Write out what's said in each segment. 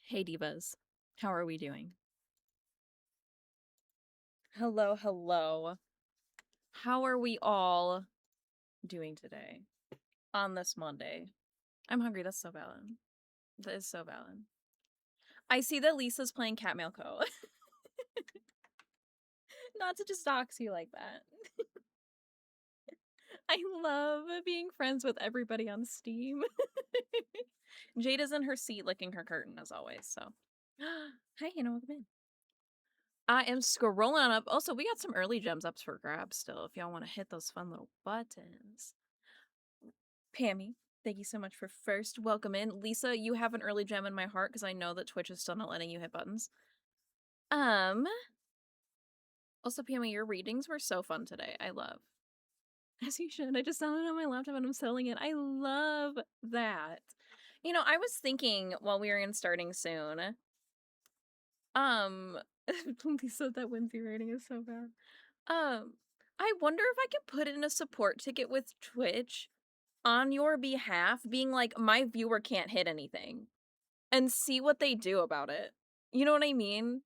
Hey divas, how are we doing? Hello, hello. How are we all doing today on this Monday? I'm hungry. That's so valid. That is so valid. I see that Lisa's playing Cat Mail Co. Not to just dox you like that. I love being friends with everybody on Steam. Jade is in her seat licking her curtain as always, so. Hi, Hannah, welcome in. I am scrolling up. Also, we got some early gems ups for grabs still if y'all want to hit those fun little buttons. Pammy, thank you so much for first welcome in. Lisa, you have an early gem in my heart because I know that Twitch is still not letting you hit buttons. Also, Pammy, your readings were so fun today. I love. As you should. I just found it on my laptop and I'm selling it. I love that. You know, I was thinking while we were in starting soon, Lisa, that whimsy rating is so bad. I wonder if I could put in a support ticket with Twitch on your behalf, being like, my viewer can't hit anything, and see what they do about it. You know what I mean?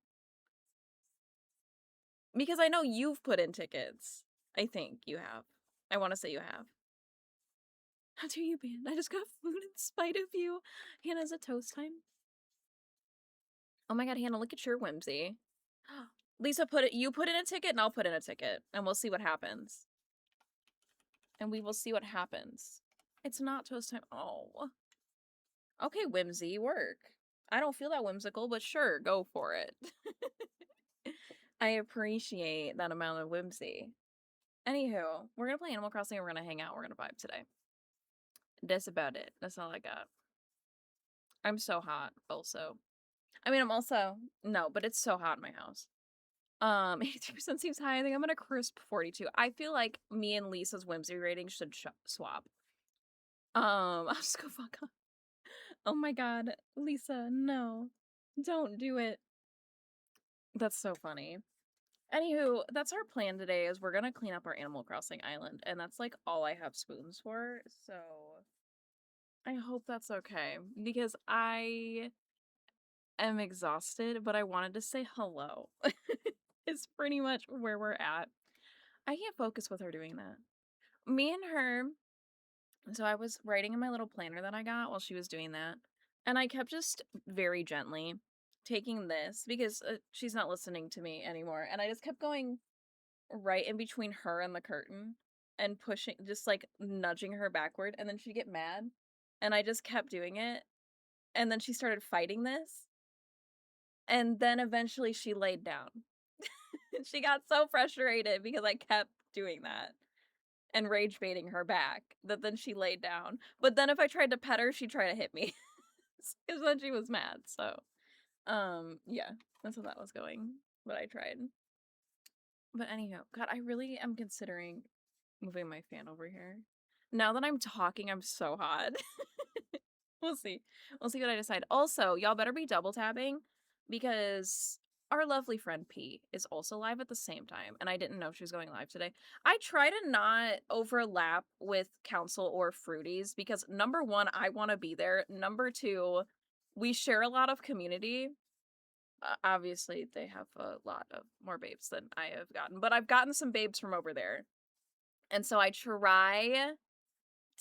Because I know you've put in tickets. I think you have. I want to say you have. How dare you ban? I just got food in spite of you. Hannah, is it toast time? Oh my god, Hannah, look at your whimsy. Lisa, you put in a ticket and I'll put in a ticket, and we'll see what happens. And we will see what happens. It's not toast time. Oh. Okay, whimsy, work. I don't feel that whimsical, but sure, go for it. I appreciate that amount of whimsy. Anywho, we're gonna play Animal Crossing and we're gonna hang out. We're gonna vibe today. That's about it. That's all I got. I'm so hot, also. I mean, I'm also... No, but it's so hot in my house. 82% seems high. I think I'm gonna crisp 42. I feel like me and Lisa's whimsy rating should swap. I'll just go fuck off. Oh my god, Lisa, no. Don't do it. That's so funny. Anywho, that's our plan today is we're gonna clean up our Animal Crossing island, and that's like all I have spoons for, so I hope that's okay. Because I am exhausted, but I wanted to say hello. It's pretty much where we're at. I can't focus with her doing that. Me and her, so I was writing in my little planner that I got while she was doing that, and I kept just very gently taking this because she's not listening to me anymore, and I just kept going right in between her and the curtain and pushing, just like nudging her backward, and then she'd get mad, and I just kept doing it, and then she started fighting this, and then eventually she laid down. She got so frustrated because I kept doing that and rage baiting her back that then she laid down. But then if I tried to pet her, she'd try to hit me. Because then she was mad. So, yeah, that's how that was going. But I tried. But anyhow, God, I really am considering moving my fan over here. Now that I'm talking, I'm so hot. We'll see. We'll see what I decide. Also, y'all better be double tabbing because our lovely friend P is also live at the same time, and I didn't know she was going live today. I try to not overlap with Council or Fruities because number one, I want to be there. Number two, we share a lot of community. Obviously, they have a lot of more babes than I have gotten, but I've gotten some babes from over there. And so I try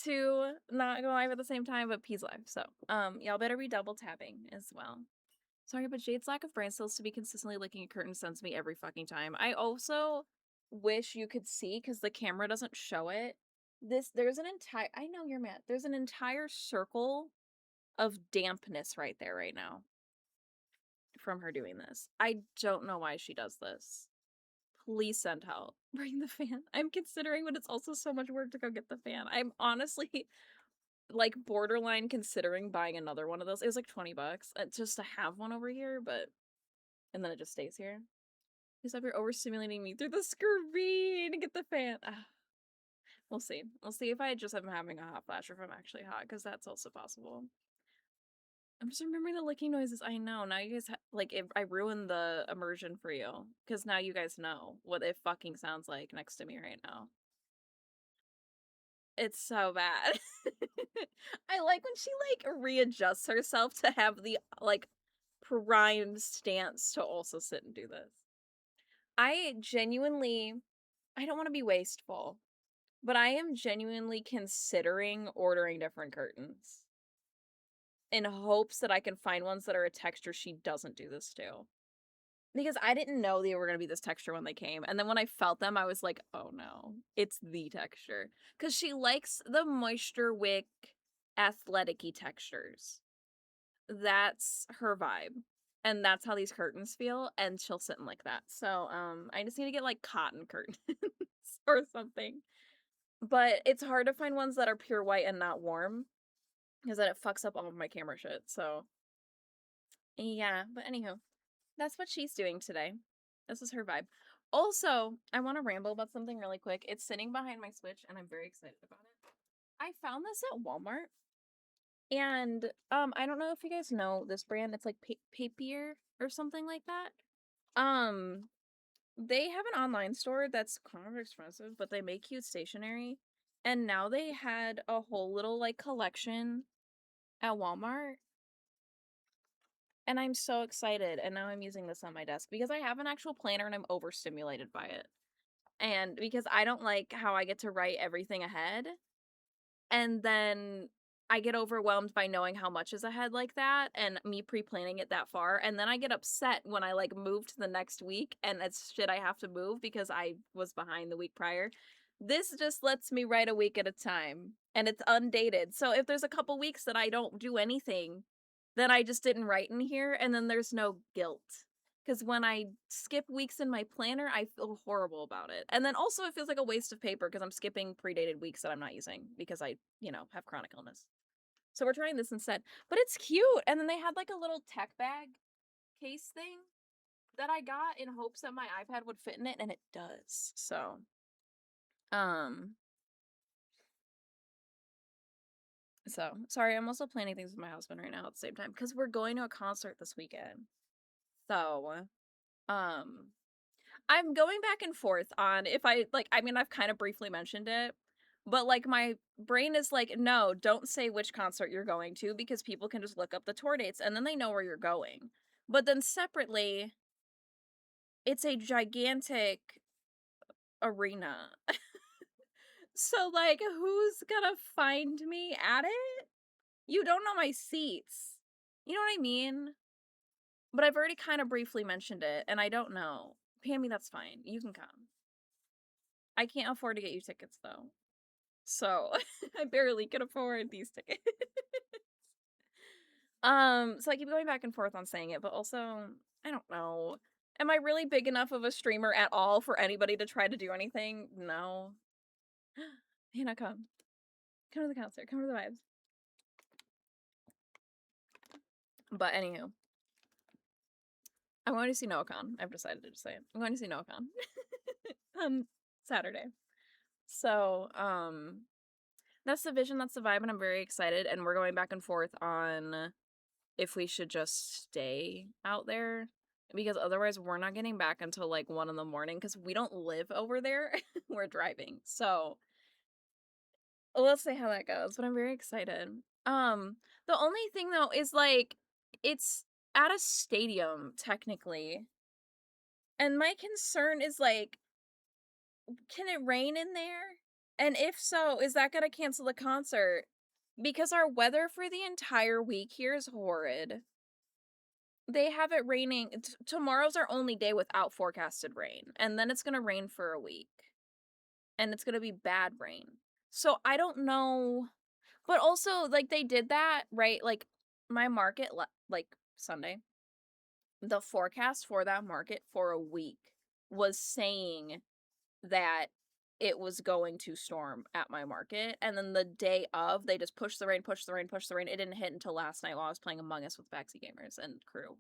to not go live at the same time, but P's live. So, y'all better be double tapping as well. Sorry, but Jade's lack of brain cells to be consistently licking a curtain sends me every fucking time. I also wish you could see, because the camera doesn't show it. There's an entire, I know you're mad. There's an entire circle of dampness right there right now from her doing this. I don't know why she does this. Please send help. Bring the fan. I'm considering, but it's also so much work to go get the fan. I'm honestly like borderline considering buying another one of those. It was like 20 bucks just to have one over here, but and then it just stays here. Except you're overstimulating me through the screen to get the fan. We'll see. We'll see if I just am having a hot flash or if I'm actually hot, because that's also possible. I'm just remembering the licking noises. I know. Now you guys, like, I ruined the immersion for you. Because now you guys know what it fucking sounds like next to me right now. It's so bad. I like when she, like, readjusts herself to have the, like, prime stance to also sit and do this. I don't want to be wasteful, but I am genuinely considering ordering different curtains in hopes that I can find ones that are a texture she doesn't do this to. Because I didn't know they were going to be this texture when they came. And then when I felt them, I was like, oh no, it's the texture. Because she likes the moisture wick athletic-y textures. That's her vibe. And that's how these curtains feel. And she'll sit in like that. So I just need to get like cotton curtains or something. But it's hard to find ones that are pure white and not warm. Because then it fucks up all of my camera shit. So yeah, but anywho. That's what she's doing today. This is her vibe. Also, I want to ramble about something really quick. It's sitting behind my Switch, and I'm very excited about it. I found this at Walmart, and I don't know if you guys know this brand. It's like Papier or something like that. They have an online store that's kind of expensive, but they make cute stationery. And now they had a whole little like collection at Walmart. And I'm so excited. And now I'm using this on my desk because I have an actual planner and I'm overstimulated by it. And because I don't like how I get to write everything ahead. And then I get overwhelmed by knowing how much is ahead like that and me pre-planning it that far. And then I get upset when I like move to the next week and it's shit I have to move because I was behind the week prior. This just lets me write a week at a time and it's undated. So if there's a couple weeks that I don't do anything, then I just didn't write in here and then there's no guilt. Because when I skip weeks in my planner, I feel horrible about it. And then also it feels like a waste of paper because I'm skipping predated weeks that I'm not using because I, have chronic illness. So we're trying this instead. But it's cute. And then they had like a little tech bag case thing that I got in hopes that my iPad would fit in it, and it does. So, sorry, I'm also planning things with my husband right now at the same time because we're going to a concert this weekend. So, I'm going back and forth on if I've kind of briefly mentioned it, but like my brain is like, no, don't say which concert you're going to because people can just look up the tour dates and then they know where you're going. But then separately, it's a gigantic arena. So like, who's gonna find me at it? You don't know my seats. You know what I mean? But I've already kind of briefly mentioned it and I don't know. Pammy, that's fine. You can come. I can't afford to get you tickets though. So I barely can afford these tickets. So I keep going back and forth on saying it, but also, I don't know. Am I really big enough of a streamer at all for anybody to try to do anything? No. Hannah, come. Come to the concert. Come to the vibes. But anywho. I'm going to see NoahCon. I've decided to just say it. I'm going to see NoahCon on Saturday. So, that's the vision, that's the vibe, and I'm very excited. And we're going back and forth on if we should just stay out there because otherwise we're not getting back until like 1 a.m. because we don't live over there. We're driving. So let's see how that goes. But I'm very excited. The only thing though is like it's at a stadium technically. And my concern is like, can it rain in there? And if so, is that gonna cancel the concert? Because our weather for the entire week here is horrid. They have it raining. Tomorrow's our only day without forecasted rain. And then it's gonna rain for a week. And it's gonna be bad rain. So I don't know. But also, like, they did that, right? Like, my market, like, Sunday, the forecast for that market for a week was saying that it was going to storm at my market. And then the day of, they just pushed the rain, pushed the rain, pushed the rain. It didn't hit until last night while I was playing Among Us with Backseat Gamers and crew.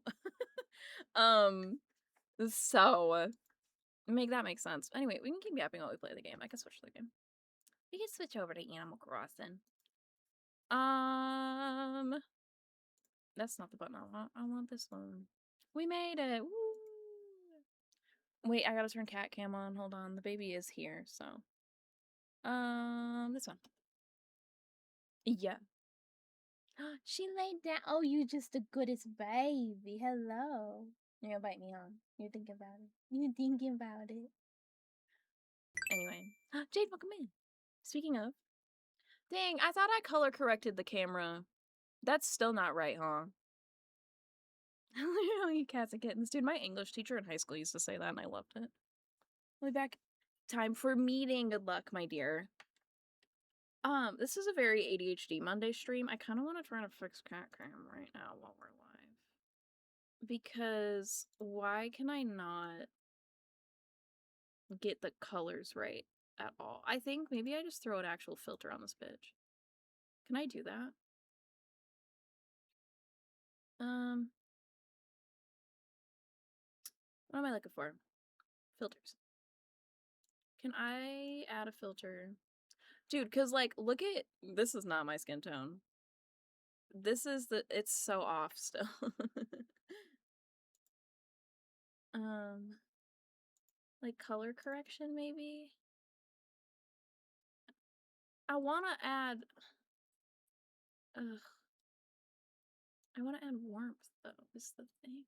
So make that make sense. Anyway, we can keep yapping while we play the game. I can switch the game. We can switch over to Animal Crossing. That's not the button I want. I want this one. We made it. Woo! Wait, I gotta turn cat cam on. Hold on. The baby is here, so. This one. Yeah. She laid down. Oh, you just the goodest baby. Hello. You're gonna bite me, huh? You're thinking about it. You're thinking about it. Anyway. Jade, welcome in. Speaking of. Dang, I thought I color corrected the camera. That's still not right, huh? You cats and kittens. Dude, my English teacher in high school used to say that and I loved it. We'll be back. Time for meeting. Good luck, my dear. This is a very ADHD Monday stream. I kind of want to try to fix cat cam right now while we're live. Because why can I not get the colors right at all? I think maybe I just throw an actual filter on this bitch. Can I do that? What am I looking for? Filters. Can I add a filter? Dude, because, like, look at... This is not my skin tone. This is the... It's so off still. Like, color correction, maybe? I want to add... Ugh. I want to add warmth, though, is the thing.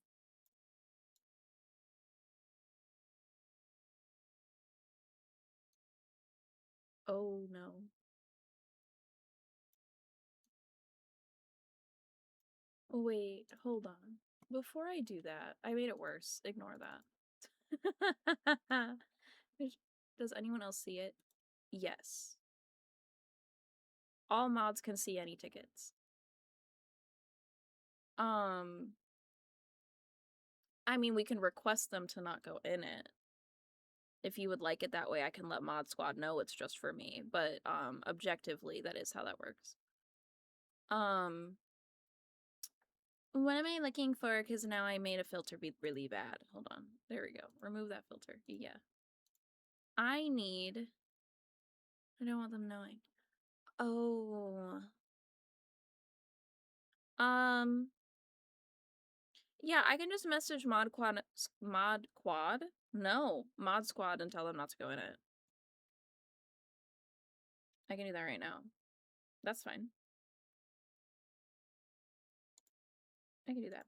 Oh, no. Wait, hold on. Before I do that, I made it worse. Ignore that. Does anyone else see it? Yes. All mods can see any tickets. I mean, we can request them to not go in it. If you would like it that way, I can let Mod Squad know it's just for me. But, objectively, that is how that works. What am I looking for? Because now I made a filter be really bad. Hold on. There we go. Remove that filter. Yeah. I don't want them knowing. Oh. Yeah, I can just message Mod Squad? No. Mod Squad and tell them not to go in it. I can do that right now. That's fine. I can do that.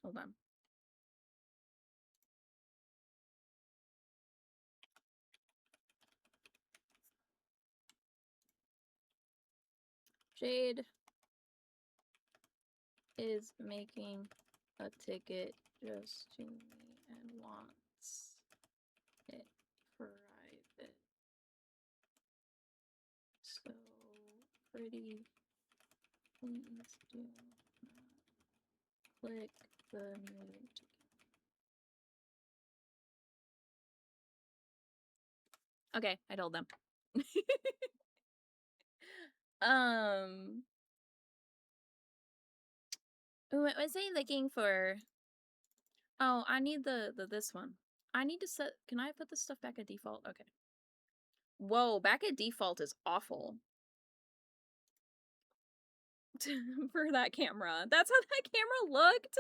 Hold on. Jade is making a ticket just to me and wants it private. So pretty please do not click the new ticket. Okay, I told them. What was I looking for? Oh, I need the this one. I need to set... Can I put this stuff back at default? Okay. Whoa, back at default is awful. For that camera. That's how that camera looked?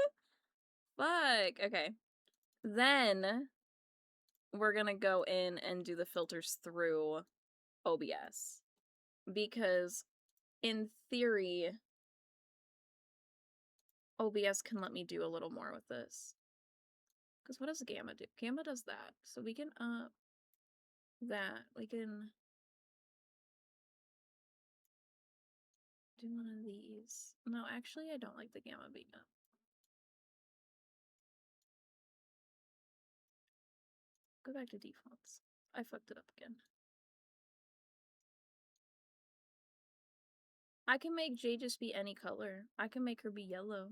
Fuck. Okay. Then we're gonna go in and do the filters through OBS. Because in theory, OBS can let me do a little more with this. Because what does Gamma do? Gamma does that. So we can up that. We can do one of these. No, actually, I don't like the Gamma being up. Go back to defaults. I fucked it up again. I can make Jay just be any color. I can make her be yellow.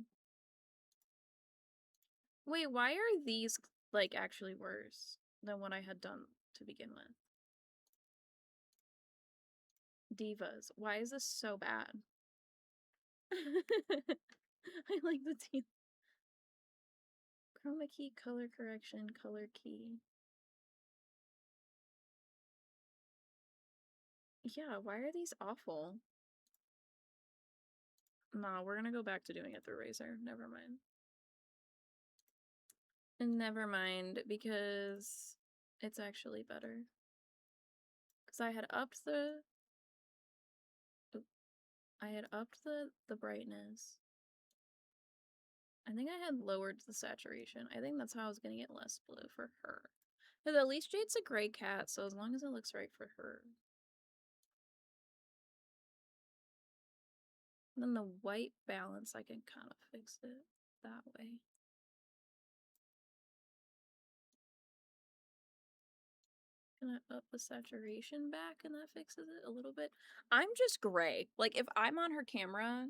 Wait, why are these, like, actually worse than what I had done to begin with? Divas. Why is this so bad? I like the team. Chroma key, color correction, color key. Yeah, why are these awful? Nah, we're gonna go back to doing it through Razer. Never mind. Never mind, because it's actually better. Because I had upped the... I had upped the brightness. I think I had lowered the saturation. I think that's how I was gonna get less blue for her. But at least Jade's a gray cat, so as long as it looks right for her. And then the white balance, I can kind of fix it that way. Can I up the saturation back and that fixes it a little bit? I'm just gray. Like, if I'm on her camera,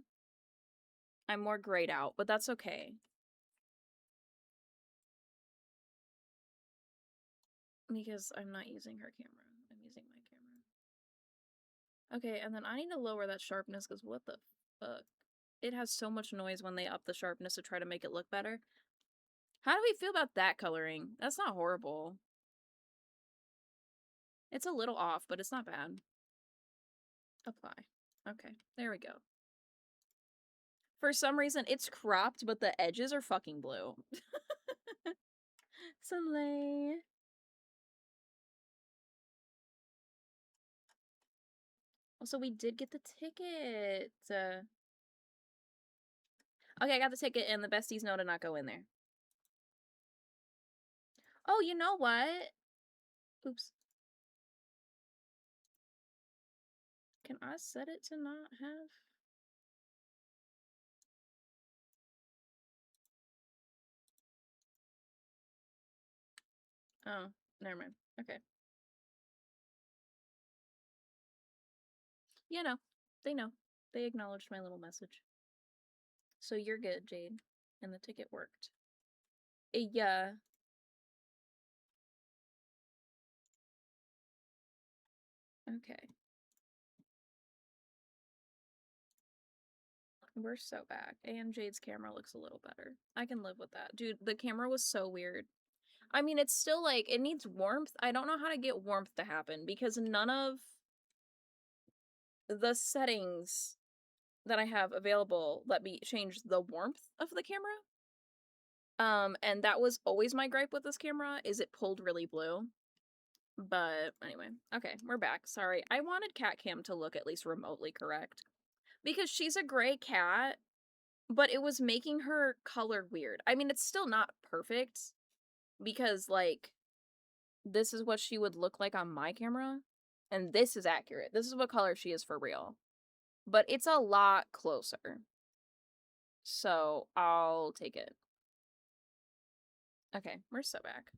I'm more grayed out, but that's okay. Because I'm not using her camera. I'm using my camera. Okay, and then I need to lower that sharpness because what the fuck? It has so much noise when they up the sharpness to try to make it look better. How do we feel about that coloring? That's not horrible. It's a little off, but it's not bad. Apply. Okay, there we go. For some reason, it's cropped, but the edges are fucking blue. Soleil. Also, we did get the ticket. Okay, I got the ticket, and the besties know to not go in there. Oh, you know what? Oops. Can I set it to not have? Oh, never mind. Okay. Yeah, no. They know. They acknowledged my little message. So you're good, Jade. And the ticket worked. Yeah. Okay. We're so back. And Jade's camera looks a little better. I can live with that. Dude, the camera was so weird. I mean, it's still like, it needs warmth. I don't know how to get warmth to happen because none of the settings that I have available let me change the warmth of the camera. And that was always my gripe with this camera, is it pulled really blue. But anyway, okay, we're back. Sorry, I wanted Cat Cam to look at least remotely correct. Because she's a gray cat, but it was making her color weird. I mean, it's still not perfect, because, like, this is what she would look like on my camera, and this is accurate. This is what color she is for real. But it's a lot closer. So, I'll take it. Okay, we're so back.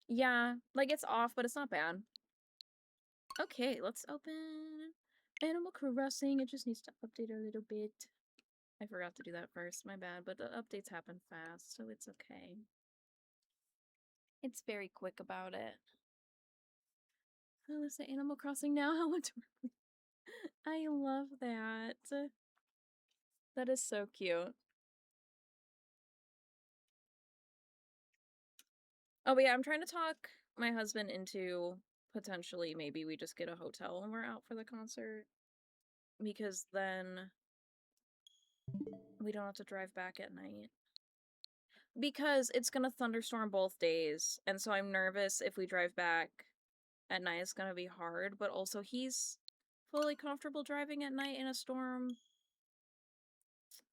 Yeah, like, it's off, but it's not bad. Okay, let's open Animal Crossing. It just needs to update a little bit. I forgot to do that first, my bad, but the updates happen fast, so it's okay. It's very quick about it. Oh, let's say Animal Crossing now. How adorable. I love that. That is so cute. Oh, but yeah, I'm trying to talk my husband into potentially maybe we just get a hotel when we're out for the concert. Because then we don't have to drive back at night. Because it's gonna thunderstorm both days, and so I'm nervous if we drive back at night it's gonna be hard, but also he's fully comfortable driving at night in a storm.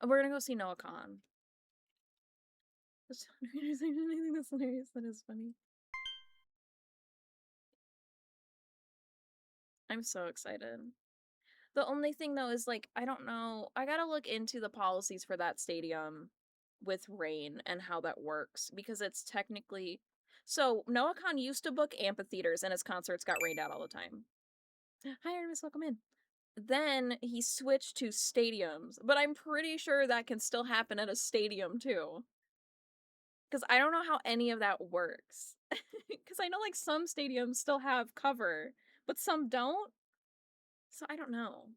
We're gonna go see Noah Khan. I think that's hilarious. That is funny. I'm so excited. The only thing though is like, I don't know. I gotta look into the policies for that stadium with rain and how that works because it's technically. So Noah Khan used to book amphitheaters and his concerts got rained out all the time. Hi Artemis, welcome in. Then he switched to stadiums, but I'm pretty sure that can still happen at a stadium too. Because I don't know how any of that works. Because I know like some stadiums still have cover, but some don't. So I don't know.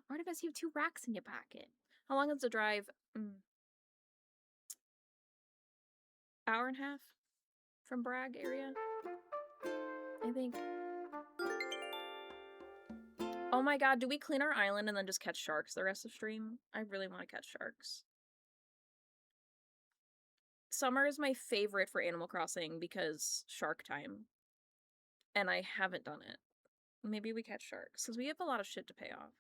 Artemis, you have 2 racks in your pocket. How long is the drive? Hour and a half from Bragg area, I think. Oh my god, do we clean our island and then just catch sharks the rest of stream? I really want to catch sharks. Summer is my favorite for Animal Crossing because shark time. And I haven't done it. Maybe we catch sharks, because we have a lot of shit to pay off.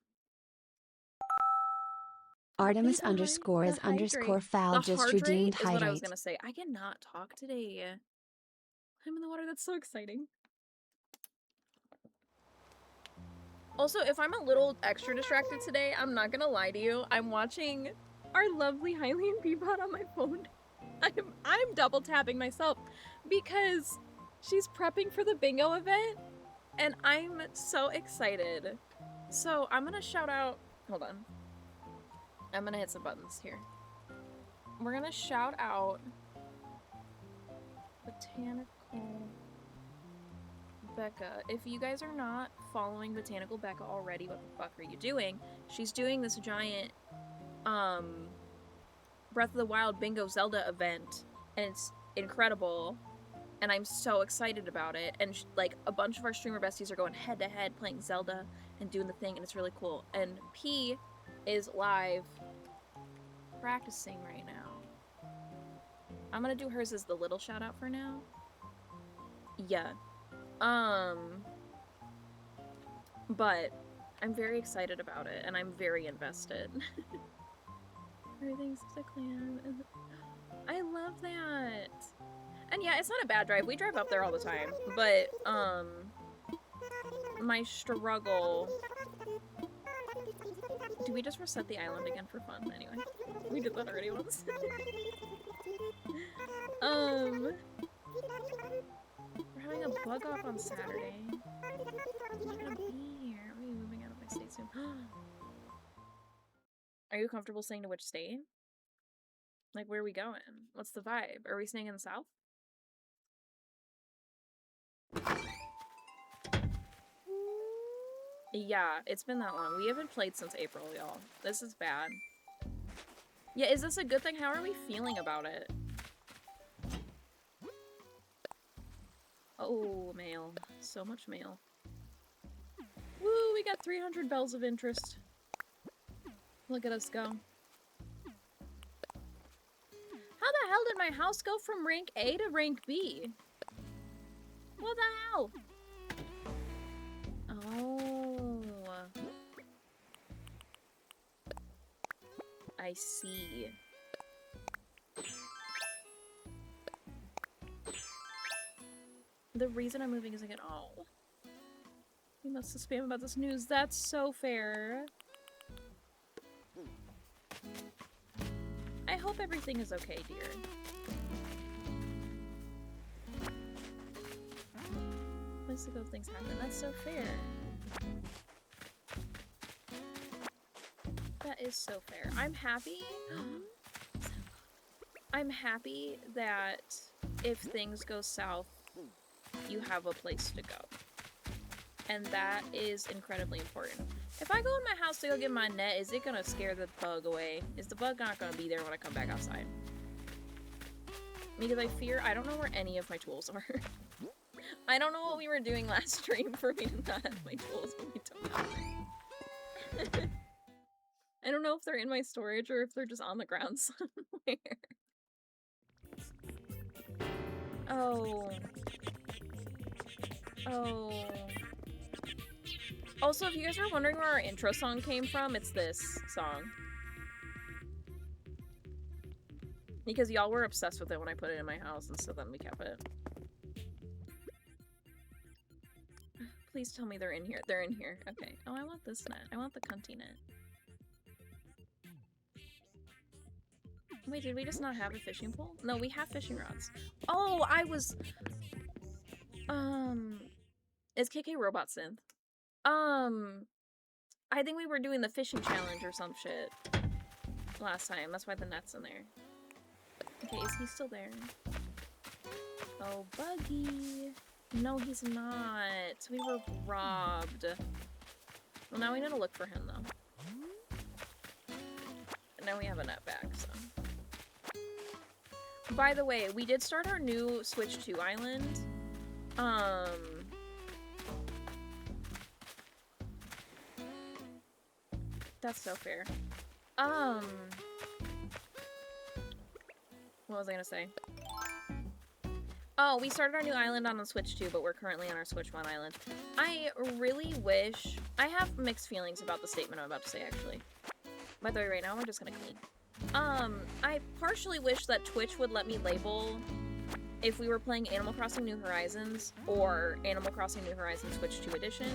Artemis underscore is underscore foul just redeemed is what I was hydrate. gonna say. I cannot talk today. I'm in the water, that's so exciting. Also, if I'm a little extra distracted today, I'm not gonna lie to you. I'm watching our lovely Hylian Peapod on my phone. I'm double tapping myself because she's prepping for the bingo event and I'm so excited. So I'm gonna shout out, hold on. I'm gonna hit some buttons here. We're gonna shout out Botanical Becca. If you guys are not following Botanical Becca already, what the fuck are you doing? She's doing this giant Breath of the Wild Bingo Zelda event, and it's incredible, and I'm so excited about it. And like a bunch of our streamer besties are going head to head playing Zelda and doing the thing, and it's really cool. And P is live practicing right now. I'm gonna do hers as the little shout out for now. Yeah. But I'm very excited about it, and I'm very invested. Everything's a clan. I love that. And yeah, it's not a bad drive. We drive up there all the time. But, my struggle... Do we just reset the island again for fun? Anyway. We did that already once. We're having a bug off on Saturday. I'm not gonna be here. Are we moving out of my state soon? Are you comfortable staying to which state? Like, where are we going? What's the vibe? Are we staying in the south? Yeah, it's been that long. We haven't played since April, y'all. This is bad. Yeah, is this a good thing? How are we feeling about it? Oh, mail. So much mail. Woo, we got 300 bells of interest. Look at us go. How the hell did my house go from rank A to rank B? What the hell? Oh. I see. The reason I'm moving is again. Oh. You must have spam about this news. That's so fair. I hope everything is okay, dear. Place ago things happen. That's so fair. That is so fair. I'm happy. I'm happy that if things go south, you have a place to go. And that is incredibly important. If I go in my house to go get my net, is it gonna scare the bug away? Is the bug not gonna be there when I come back outside? Because I fear I don't know where any of my tools are. I don't know what we were doing last stream for me to not have my tools when we took them. I don't know if they're in my storage or if they're just on the ground somewhere. Oh. Oh. Also, if you guys are wondering where our intro song came from, it's this song. Because y'all were obsessed with it when I put it in my house, and so then we kept it. Please tell me they're in here. They're in here. Okay. Oh, I want this net. I want the cunty net. Wait, did we just not have a fishing pole? No, we have fishing rods. Oh, I was... It's KK Robot Synth. I think we were doing the fishing challenge or some shit last time. That's why the net's in there. Okay, is he still there? Oh, Buggy. No, he's not. We were robbed. Well, now we need to look for him, though. And now we have a net back, so. By the way, we did start our new Switch 2 island. That's so fair. What was I gonna say? Oh, we started our new island on the Switch 2, but we're currently on our Switch 1 island. I really wish... I have mixed feelings about the statement I'm about to say, actually. By the way, right now, we're just gonna clean. I partially wish that Twitch would let me label if we were playing Animal Crossing New Horizons or Animal Crossing New Horizons Switch 2 Edition.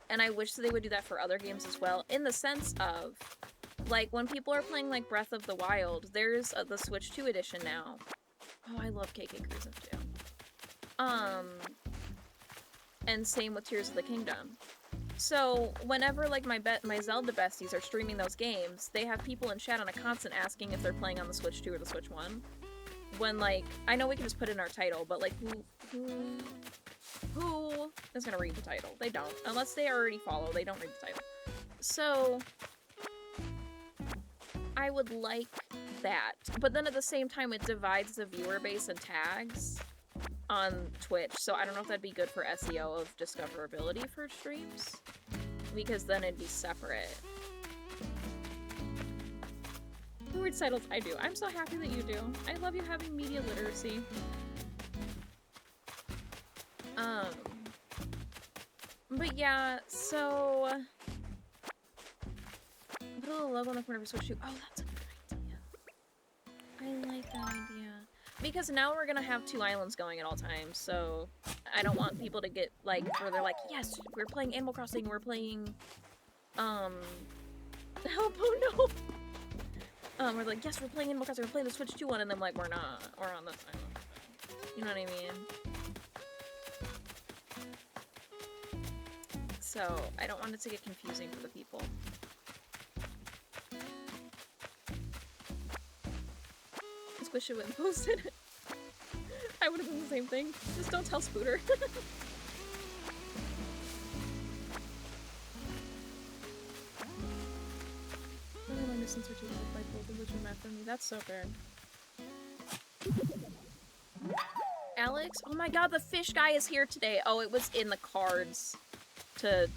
And I wish that they would do that for other games as well, in the sense of, like, when people are playing, like, Breath of the Wild, there's the Switch 2 Edition now. Oh, I love KK Cruisin' too. And same with Tears of the Kingdom. So, whenever, like, my Zelda besties are streaming those games, they have people in chat on a constant asking if they're playing on the Switch 2 or the Switch 1. When, like, I know we can just put in our title, but, like, who is gonna read the title? They don't. Unless they already follow, they don't read the title. So, I would like that. But then at the same time, it divides the viewer base and tags on Twitch. So I don't know if that'd be good for SEO of discoverability for streams. Because then it'd be separate. Who reads titles? I do. I'm so happy that you do. I love you having media literacy. But yeah, so... Put a little logo on the corner for Switch 2. Oh, that's a good idea. I like that idea. Because now we're gonna have 2 islands going at all times, so I don't want people to get, like, where they're like, yes, we're playing Animal Crossing, we're playing, help, oh no! We're like, yes, we're playing Animal Crossing, we're playing the Switch 2 one, and then, like, we're not. We're on this island. You know what I mean? So, I don't want it to get confusing for the people. I wish it wouldn't posted it. I would have done the same thing. Just don't tell Spooter. That's so fair. Alex? Oh my god, the fish guy is here today. Oh, it was in the cards to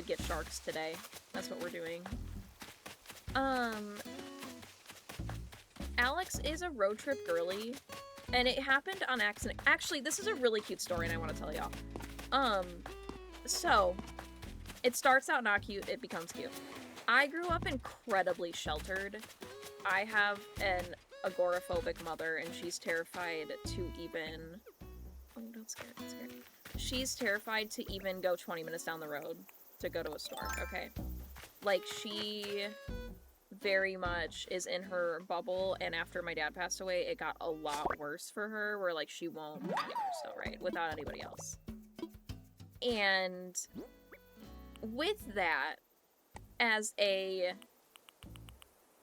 get sharks today. That's what we're doing. Alex is a road trip girly, and it happened on accident. Actually, this is a really cute story, and I want to tell y'all. So, it starts out not cute, it becomes cute. I grew up incredibly sheltered. I have an agoraphobic mother, and she's terrified to even... Oh, don't scare it, don't scare it. She's terrified to even go 20 minutes down the road to go to a store, okay? Like, she... very much is in her bubble, and after my dad passed away, it got a lot worse for her, where, like, she won't go anywhere still, right? Without anybody else. And with that, as a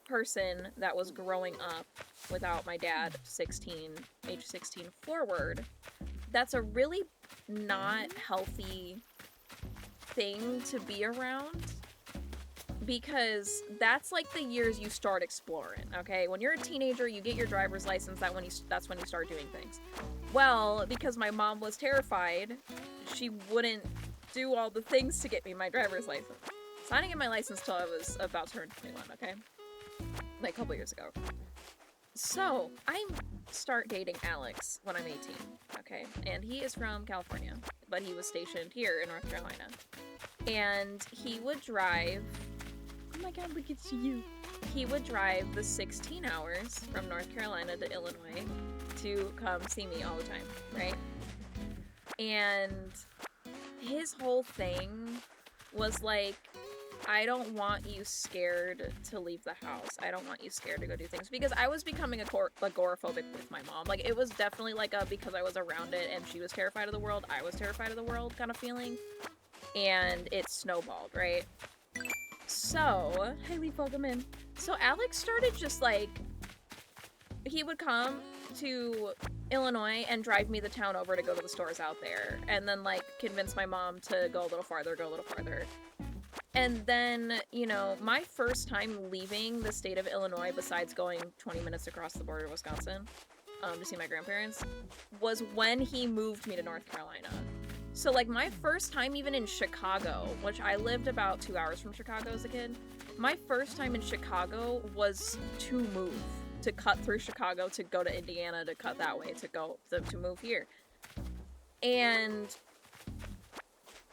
person that was growing up without my dad, age 16 forward, that's a really not healthy thing to be around. Because that's like the years you start exploring, okay? When you're a teenager, you get your driver's license, that's when you start doing things. Well, because my mom was terrified, she wouldn't do all the things to get me my driver's license. So I didn't get my license till I was about to turn 21, okay? Like a couple years ago. So, I start dating Alex when I'm 18, okay? And he is from California, but he was stationed here in North Carolina. And he would drive... Oh my god, look at you. He would drive the 16 hours from North Carolina to Illinois to come see me all the time, right? And his whole thing was like, I don't want you scared to leave the house. I don't want you scared to go do things. Because I was becoming agoraphobic with my mom. Like, it was definitely like a, because I was around it and she was terrified of the world, I was terrified of the world kind of feeling. And it snowballed, right? So, Haley, welcome in. So Alex started just like, he would come to Illinois and drive me the town over to go to the stores out there. And then like convince my mom to go a little farther, And then, you know, my first time leaving the state of Illinois, besides going 20 minutes across the border to Wisconsin, to see my grandparents, was when he moved me to North Carolina. So, like, my first time even in Chicago, which I lived about 2 hours from Chicago as a kid, my first time in Chicago was to move. to cut through Chicago to go to Indiana, to cut that way, to move here. And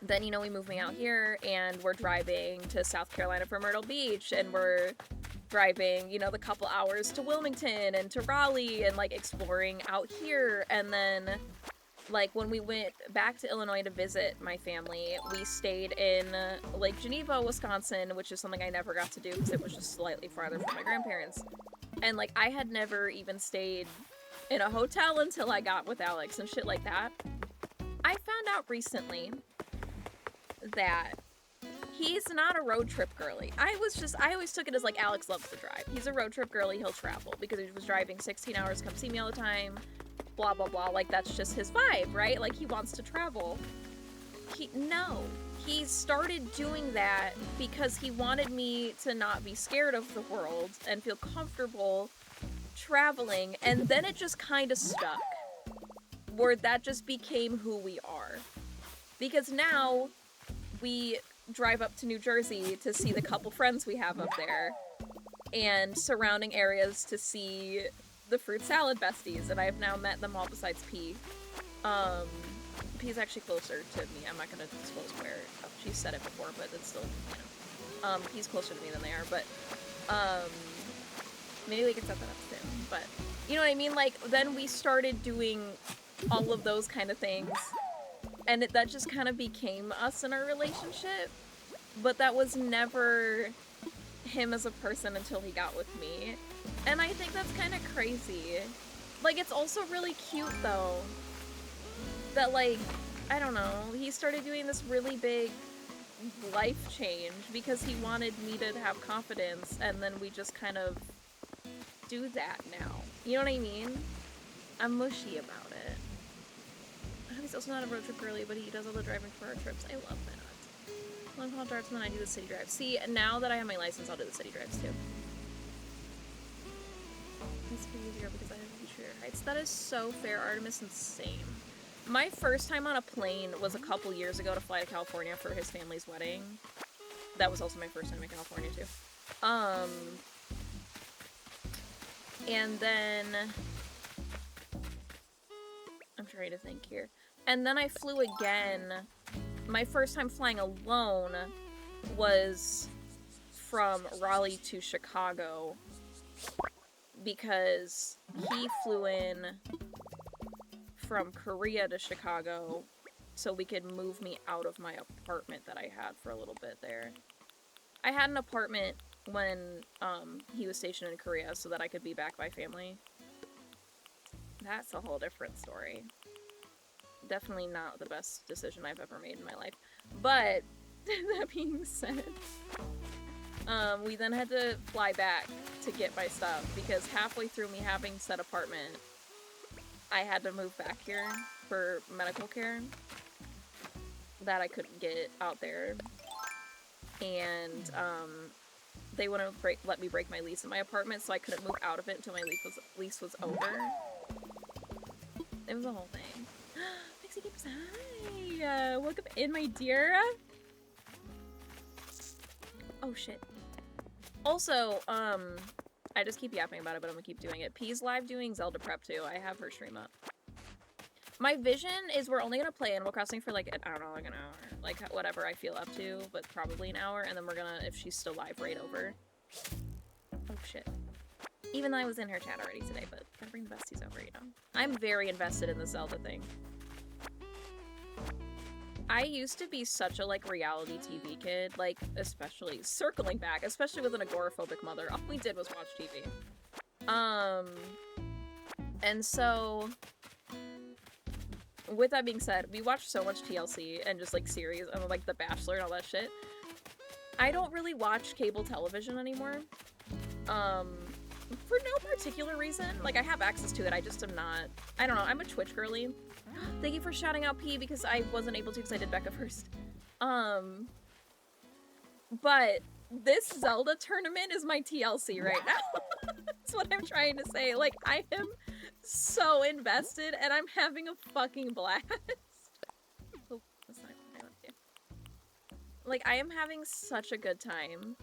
then, you know, we moved me out here, and we're driving to South Carolina for Myrtle Beach, and we're driving, you know, the couple hours to Wilmington and to Raleigh, and, like, exploring out here. And then, like, when we went back to Illinois to visit my family, we stayed in Lake Geneva, Wisconsin, which is something I never got to do because it was just slightly farther from my grandparents. And, like, I had never even stayed in a hotel until I got with Alex and shit like that. I found out recently that he's not a road trip girly. I always took it as, like, Alex loves to drive. He's a road trip girly, he'll travel, because he was driving 16 hours, come see me all the time, blah, blah, blah. Like, that's just his vibe, right? Like, he wants to travel. He started doing that because he wanted me to not be scared of the world and feel comfortable traveling, and then it just kind of stuck, where that just became who we are. Because now we drive up to New Jersey to see the couple friends we have up there, and surrounding areas to see the fruit salad besties, and I have now met them all besides P. P's actually closer to me. I'm not gonna disclose where. She said it before, but it's still, you know. He's closer to me than they are, but, maybe we can set that up soon. But, you know what I mean? Like, then we started doing all of those kind of things, and that just kind of became us in our relationship, but that was never him as a person until he got with me. And I think that's kind of crazy. Like, it's also really cute, though, that, like, I don't know, he started doing this really big life change because he wanted me to have confidence, and then we just kind of do that now. You know what I mean? I'm mushy about it. He's also not a road trip girly, but he does all the driving for our trips. I love that. Long haul drives, and then I do the city drives. See, now that I have my license, I'll do the city drives too. It's easier because I have interior heights. That is so fair, Artemis, and same. My first time on a plane was a couple years ago to fly to California for his family's wedding. That was also my first time in California too. And then I'm trying to think here. And then I flew again. My first time flying alone was from Raleigh to Chicago, because he flew in from Korea to Chicago so we could move me out of my apartment that I had for a little bit there. I had an apartment when he was stationed in Korea so that I could be back by family. That's a whole different story. Definitely not the best decision I've ever made in my life. But, that being said, we then had to fly back to get my stuff, because halfway through me having said apartment, I had to move back here for medical care that I couldn't get out there. And, they wouldn't let me break my lease in my apartment, so I couldn't move out of it until my lease was over. It was a whole thing. Pixie Gibbs, hi! Welcome in, my dear! Oh, shit. Also, I just keep yapping about it, but I'm gonna keep doing it. P's live doing Zelda prep too. I have her stream up. My vision is we're only gonna play Animal Crossing for like, I don't know, like an hour. Like, whatever I feel up to, but probably an hour, and then we're gonna, if she's still live, raid over. Oh, shit. Even though I was in her chat already today, but gotta bring the besties over, you know? I'm very invested in the Zelda thing. I used to be such a, like, reality TV kid, like, especially, circling back, especially with an agoraphobic mother. All we did was watch TV. And so, with that being said, we watched so much TLC and just, like, series, and, like, The Bachelor and all that shit. I don't really watch cable television anymore. For no particular reason. Like, I have access to it, I just am not, I don't know, I'm a Twitch girly. Thank you for shouting out P, because I wasn't able to because I did Becca first. But this Zelda tournament is my TLC right now. That's what I'm trying to say. Like, I am so invested, and I'm having a fucking blast. Oh, that's not what I want to do. Like, I am having such a good time.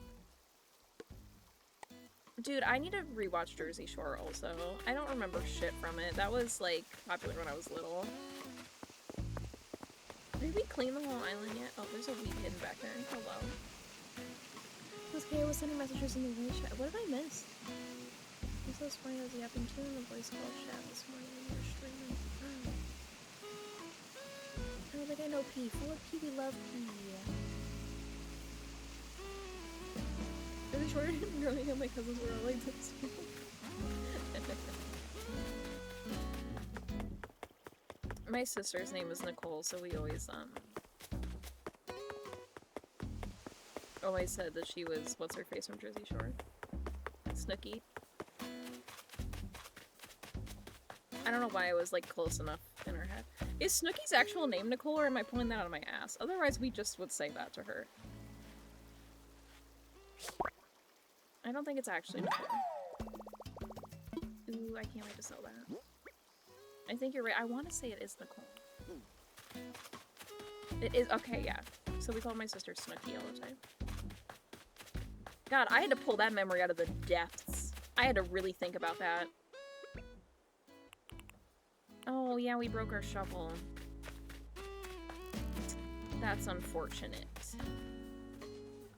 Dude, I need to rewatch Jersey Shore also. I don't remember shit from it. That was, like, popular when I was little. Did we clean the whole island yet? Oh, there's a weed hidden back there. Hello. Okay, I was sending messages in the voice chat. What did I miss? I'm so funny as it happened too in the voice call chat this morning when you were streaming. I don't think I know P. Full of P, we love P. Really short growing up, my cousins were all like this. My sister's name is Nicole, so we always said that she was what's her face from Jersey Shore? Snooki. I don't know why I was like close enough in her head. Is Snooki's actual name Nicole, or am I pulling that out of my ass? Otherwise, we just would say that to her. I don't think it's actually Nicole. Ooh, I can't wait to sell that. I think you're right. I want to say it is Nicole. It is. Okay, yeah. So we call my sister Snooki all the time. God, I had to pull that memory out of the depths. I had to really think about that. Oh, yeah, we broke our shovel. That's unfortunate.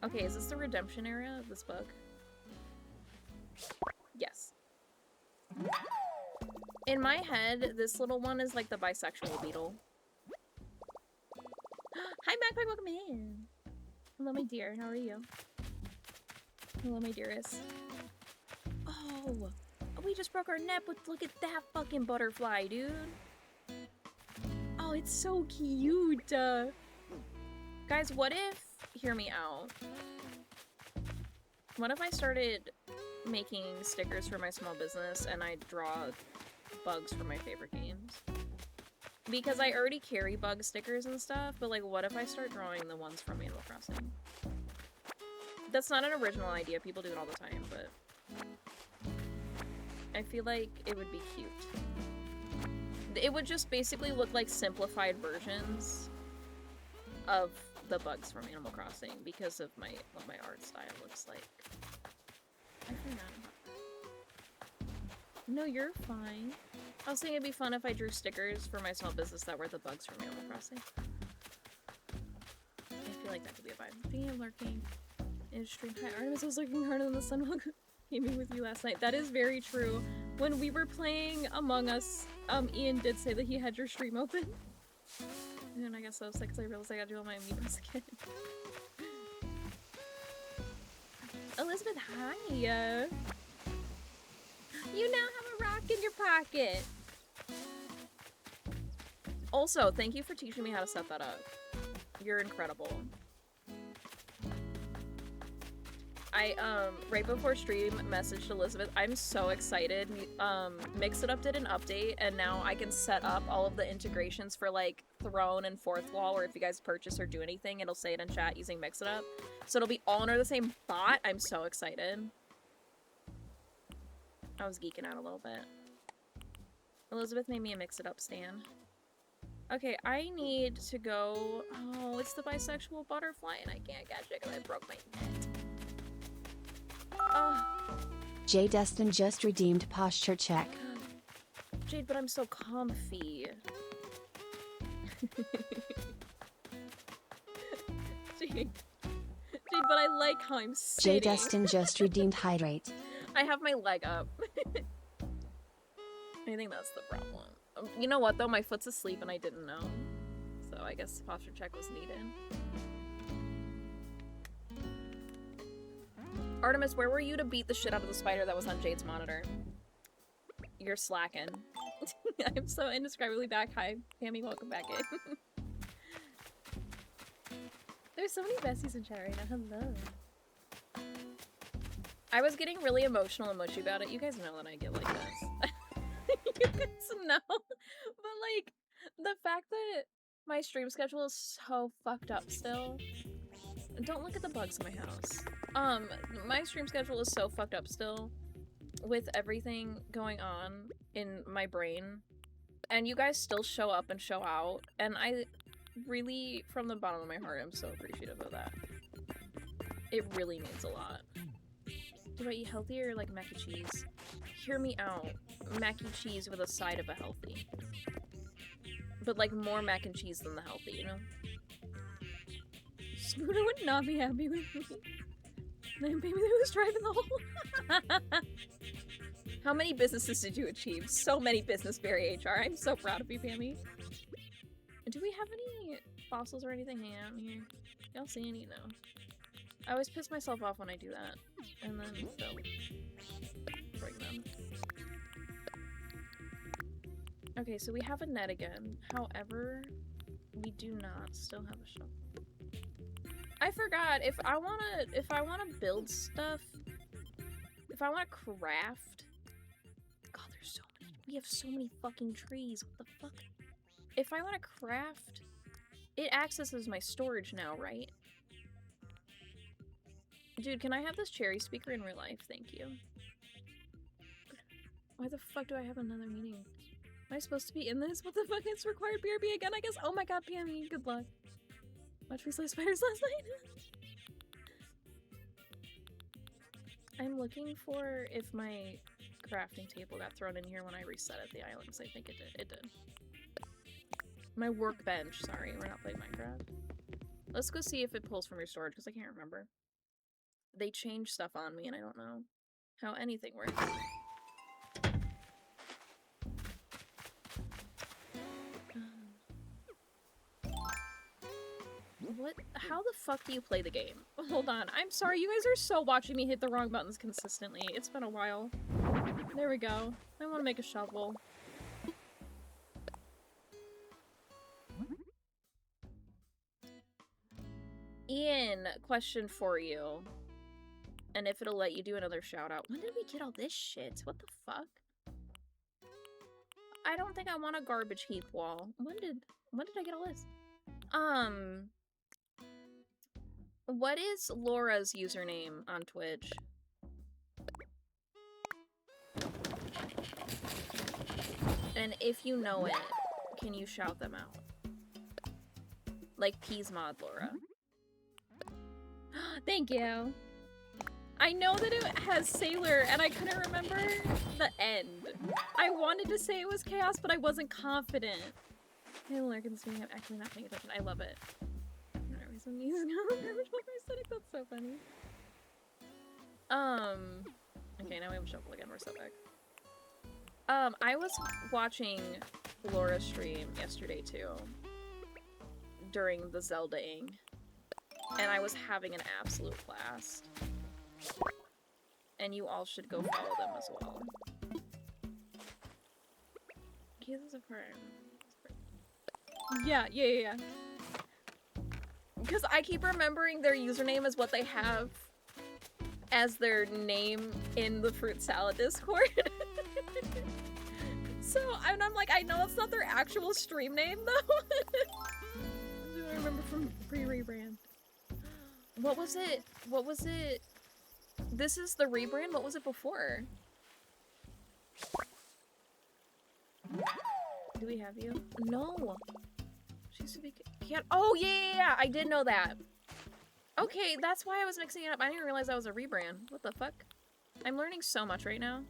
Okay, is this the redemption area of this bug? Yes. In my head, this little one is like the bisexual beetle. Hi, Magpie, welcome in. Hello, my dear. How are you? Hello, my dearest. Oh, we just broke our net, but look at that fucking butterfly, dude. Oh, it's so cute. Guys, what if... Hear me out. What if I started making stickers for my small business and I draw bugs for my favorite games? Because I already carry bug stickers and stuff, but like, what if I start drawing the ones from Animal Crossing? That's not an original idea, people do it all the time, but I feel like it would be cute. It would just basically look like simplified versions of the bugs from Animal Crossing because of what my art style looks like. I forgot about that. No, you're fine. I was thinking it'd be fun if I drew stickers for my small business that were the bugs from Animal Crossing. I feel like that could be a vibe. Being lurking in stream. Hi, Artemis, I was looking harder than the sun while gaming with you last night. That is very true. When we were playing Among Us, Ian did say that he had your stream open. And I guess I was like, because I realized I got you on my amiibos again. Elizabeth, hi! You now have a rock in your pocket! Also, thank you for teaching me how to set that up. You're incredible. I, right before stream, messaged Elizabeth. I'm so excited. Mix It Up did an update, and now I can set up all of the integrations for, like, Throne and Fourth Wall, or if you guys purchase or do anything, it'll say it in chat using Mix It Up. So it'll be all under the same bot. I'm so excited. I was geeking out a little bit. Elizabeth made me a Mix It Up stan. Okay, I need to go... Oh, it's the bisexual butterfly, and I can't catch it because I broke my net. J. Destin just redeemed posture check. Jade, but I'm so comfy. Jade, but I like how I'm sitting. J. Destin just redeemed hydrate. I have my leg up. I think that's the problem. You know what, though? My foot's asleep and I didn't know. So I guess posture check was needed. Artemis, where were you to beat the shit out of the spider that was on Jade's monitor? You're slacking. I'm so indescribably back. Hi, Pammy, welcome back in. There's so many besties in chat right now. Hello. I was getting really emotional and mushy about it. You guys know that I get like this. You guys know. But like, the fact that my stream schedule is so fucked up still. Don't look at the bugs in my house. My stream schedule is so fucked up still with everything going on in my brain. And you guys still show up and show out. And I really, from the bottom of my heart, am so appreciative of that. It really means a lot. Do I eat healthy or like mac and cheese? Hear me out. Mac and cheese with a side of a healthy. But like more mac and cheese than the healthy, you know? Spooner would not be happy with me. Then maybe they was driving the whole. How many businesses did you achieve? So many business Berry HR. I'm so proud of you, Pammy. Do we have any fossils or anything hanging out in here? Y'all see any? No. I always piss myself off when I do that. And then they'll bring them. Okay, so we have a net again. However, we do not still have a shovel. I forgot, if I wanna build stuff, if I wanna craft. God, there's so many. We have so many fucking trees. What the fuck? If I wanna craft, it accesses my storage now, right? Dude, can I have this cherry speaker in real life? Thank you. Why the fuck do I have another meeting? Am I supposed to be in this? What the fuck? It's required BRB again, I guess? Oh my god, PME, good luck. Watched me slay spiders last night. I'm looking for if my crafting table got thrown in here when I reset at the islands. I think it did. It did. My workbench. Sorry, we're not playing Minecraft. Let's go see if it pulls from your storage, because I can't remember. They change stuff on me, and I don't know how anything works. What? How the fuck do you play the game? Hold on. I'm sorry, you guys are so watching me hit the wrong buttons consistently. It's been a while. There we go. I want to make a shovel. Ian, question for you. And if it'll let you do another shout out. When did we get all this shit? What the fuck? I don't think I want a garbage heap wall. When did I get all this? What is Laura's username on Twitch? And if you know it, can you shout them out? Like Peasmod Laura. Thank you. I know that it has Sailor, and I couldn't remember the end. I wanted to say it was Chaos, but I wasn't confident. Hey, Larkin's me. I'm actually not paying attention. I love it. That's so funny. Okay, now we have a shovel again. We're so back. I was watching Laura's stream yesterday too, during the Zelda-ing, and I was having an absolute blast. And you all should go follow them as well. Okay, this is a part. Yeah. Because I keep remembering their username is what they have as their name in the fruit salad Discord. So, and I'm like, I know it's not their actual stream name, though. Do I remember from pre-rebrand? What was it? This is the rebrand? What was it before? Do we have you? No. She used to be... Oh, yeah! I did know that. Okay, that's why I was mixing it up. I didn't realize that was a rebrand. What the fuck? I'm learning so much right now.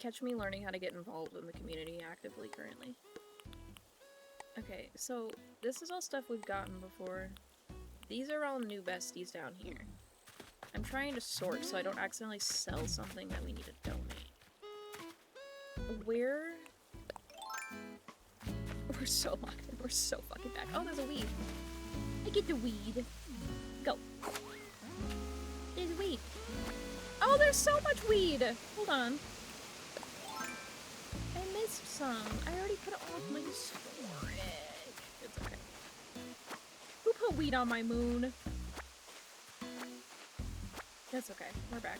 Catch me learning how to get involved in the community actively currently. Okay, so this is all stuff we've gotten before. These are all new besties down here. I'm trying to sort so I don't accidentally sell something that we need to donate. We're so locked in. We're so fucking back. Oh, there's a weed. I get the weed. Go. There's weed. Oh, there's so much weed. Hold on. I missed some. I already put it all in my storage. It's okay. Who put weed on my moon? That's okay. We're back.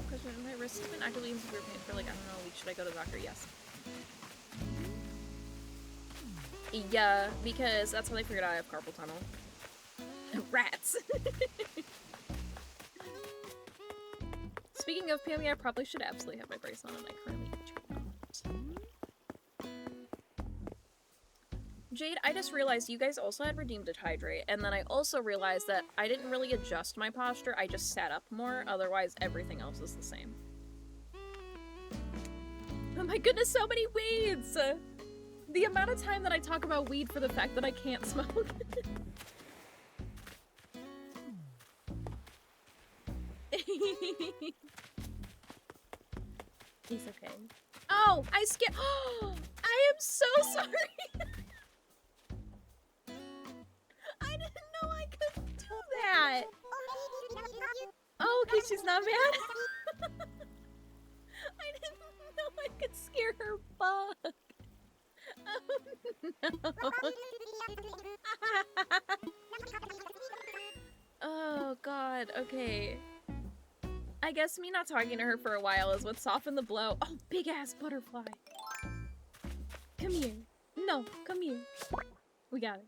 Question, my wrist has been actively in severe pain for like, I don't know, a week. Should I go to the doctor? Yes. Yeah, because that's when I figured out I have carpal tunnel. Rats! Speaking of PME, I probably should absolutely have my brace on, and I currently do not. Jade, I just realized you guys also had redeemed a hydrate, and then I also realized that I didn't really adjust my posture, I just sat up more, otherwise everything else is the same. Oh my goodness, so many weeds! The amount of time that I talk about weed for the fact that I can't smoke. He's okay. Oh, I scared. Oh, I am so sorry. I didn't know I could do that. Oh, okay, she's not mad. I didn't know I could scare her bug. Oh no. Oh god, okay. I guess me not talking to her for a while is what softened the blow. Oh, big ass butterfly. Come here. No, come here. We got it.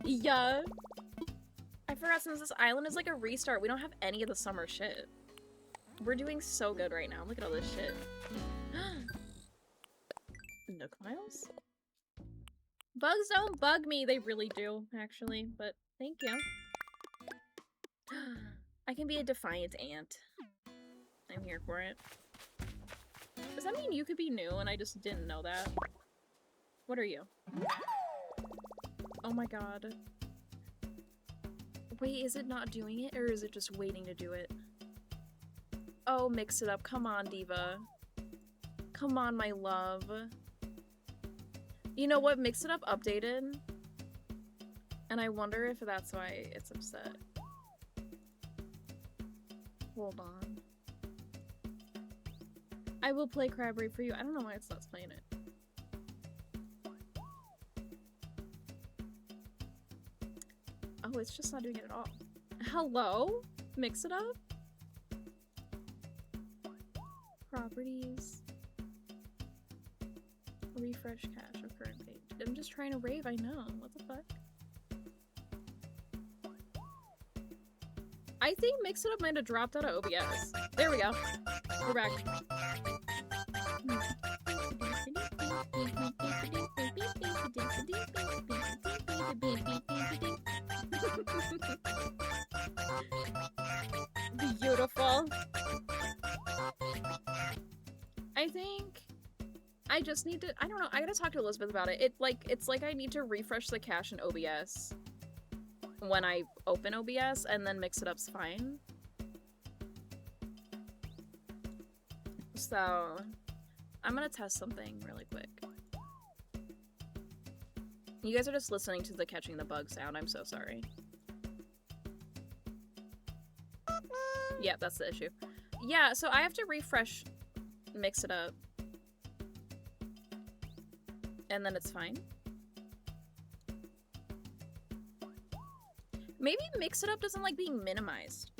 Yeah. I forgot, since this island is like a restart, we don't have any of the summer shit. We're doing so good right now. Look at all this shit. Nook Miles? Bugs don't bug me. They really do, actually. But thank you. I can be a defiant ant. I'm here for it. Does that mean you could be new and I just didn't know that? What are you? Oh my god. Wait, is it not doing it, or is it just waiting to do it? Oh, mix it up. Come on, Diva. Come on, my love. You know what? Mix it up updated. And I wonder if that's why it's upset. Hold on. I will play Crabberry for you. I don't know why it's not playing it. Oh, it's just not doing it at all. Hello? Mix it up? Properties. Refresh cache of current page. I'm just trying to rave, I know. What the fuck? I think Mix It Up might have dropped out of OBS. There we go. We're back. Beautiful. I think I just need to, I don't know, I gotta talk to Elizabeth about it. It's like I need to refresh the cache in OBS when I open OBS, and then Mix It Up's fine. So I'm gonna test something really quick. You guys are just listening to the catching the bug sound. I'm so sorry. Yeah, that's the issue. Yeah, so I have to refresh Mix It Up. And then it's fine. Maybe Mix It Up doesn't like being minimized.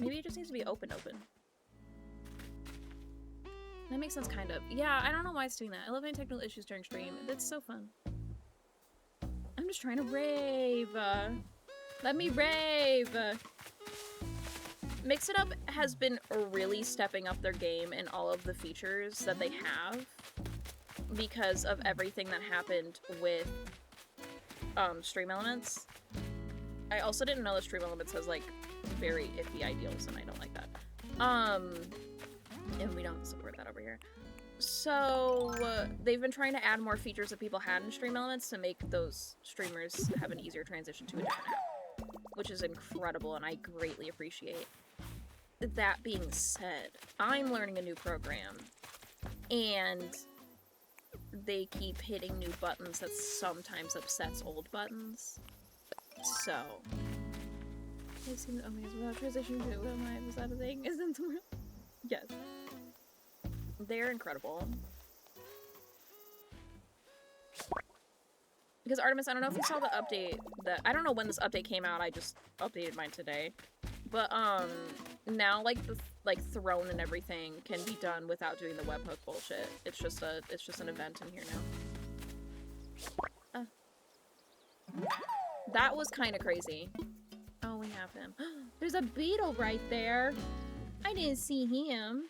Maybe it just needs to be open. That makes sense, kind of. Yeah, I don't know why it's doing that. I love any technical issues during stream. It's so fun. I'm just trying to rave. Let me rave. Mix It Up has been really stepping up their game in all of the features that they have because of everything that happened with Stream Elements. I also didn't know that Stream Elements has like very iffy ideals, and I don't like that. And we don't support that over here. So they've been trying to add more features that people had in Stream Elements to make those streamers have an easier transition to a different app, which is incredible, and I greatly appreciate. That being said, I'm learning a new program, and they keep hitting new buttons that sometimes upsets old buttons. So, it seems, oh my gosh, without transition to was that a thing? Isn't it? Yes. They're incredible. Because Artemis, I don't know if you saw the update that, I don't know when this update came out, I just updated mine today. But, now, like, the, throne and everything can be done without doing the webhook bullshit. It's just an event in here now. That was kind of crazy. Oh, we have him. There's a beetle right there. I didn't see him.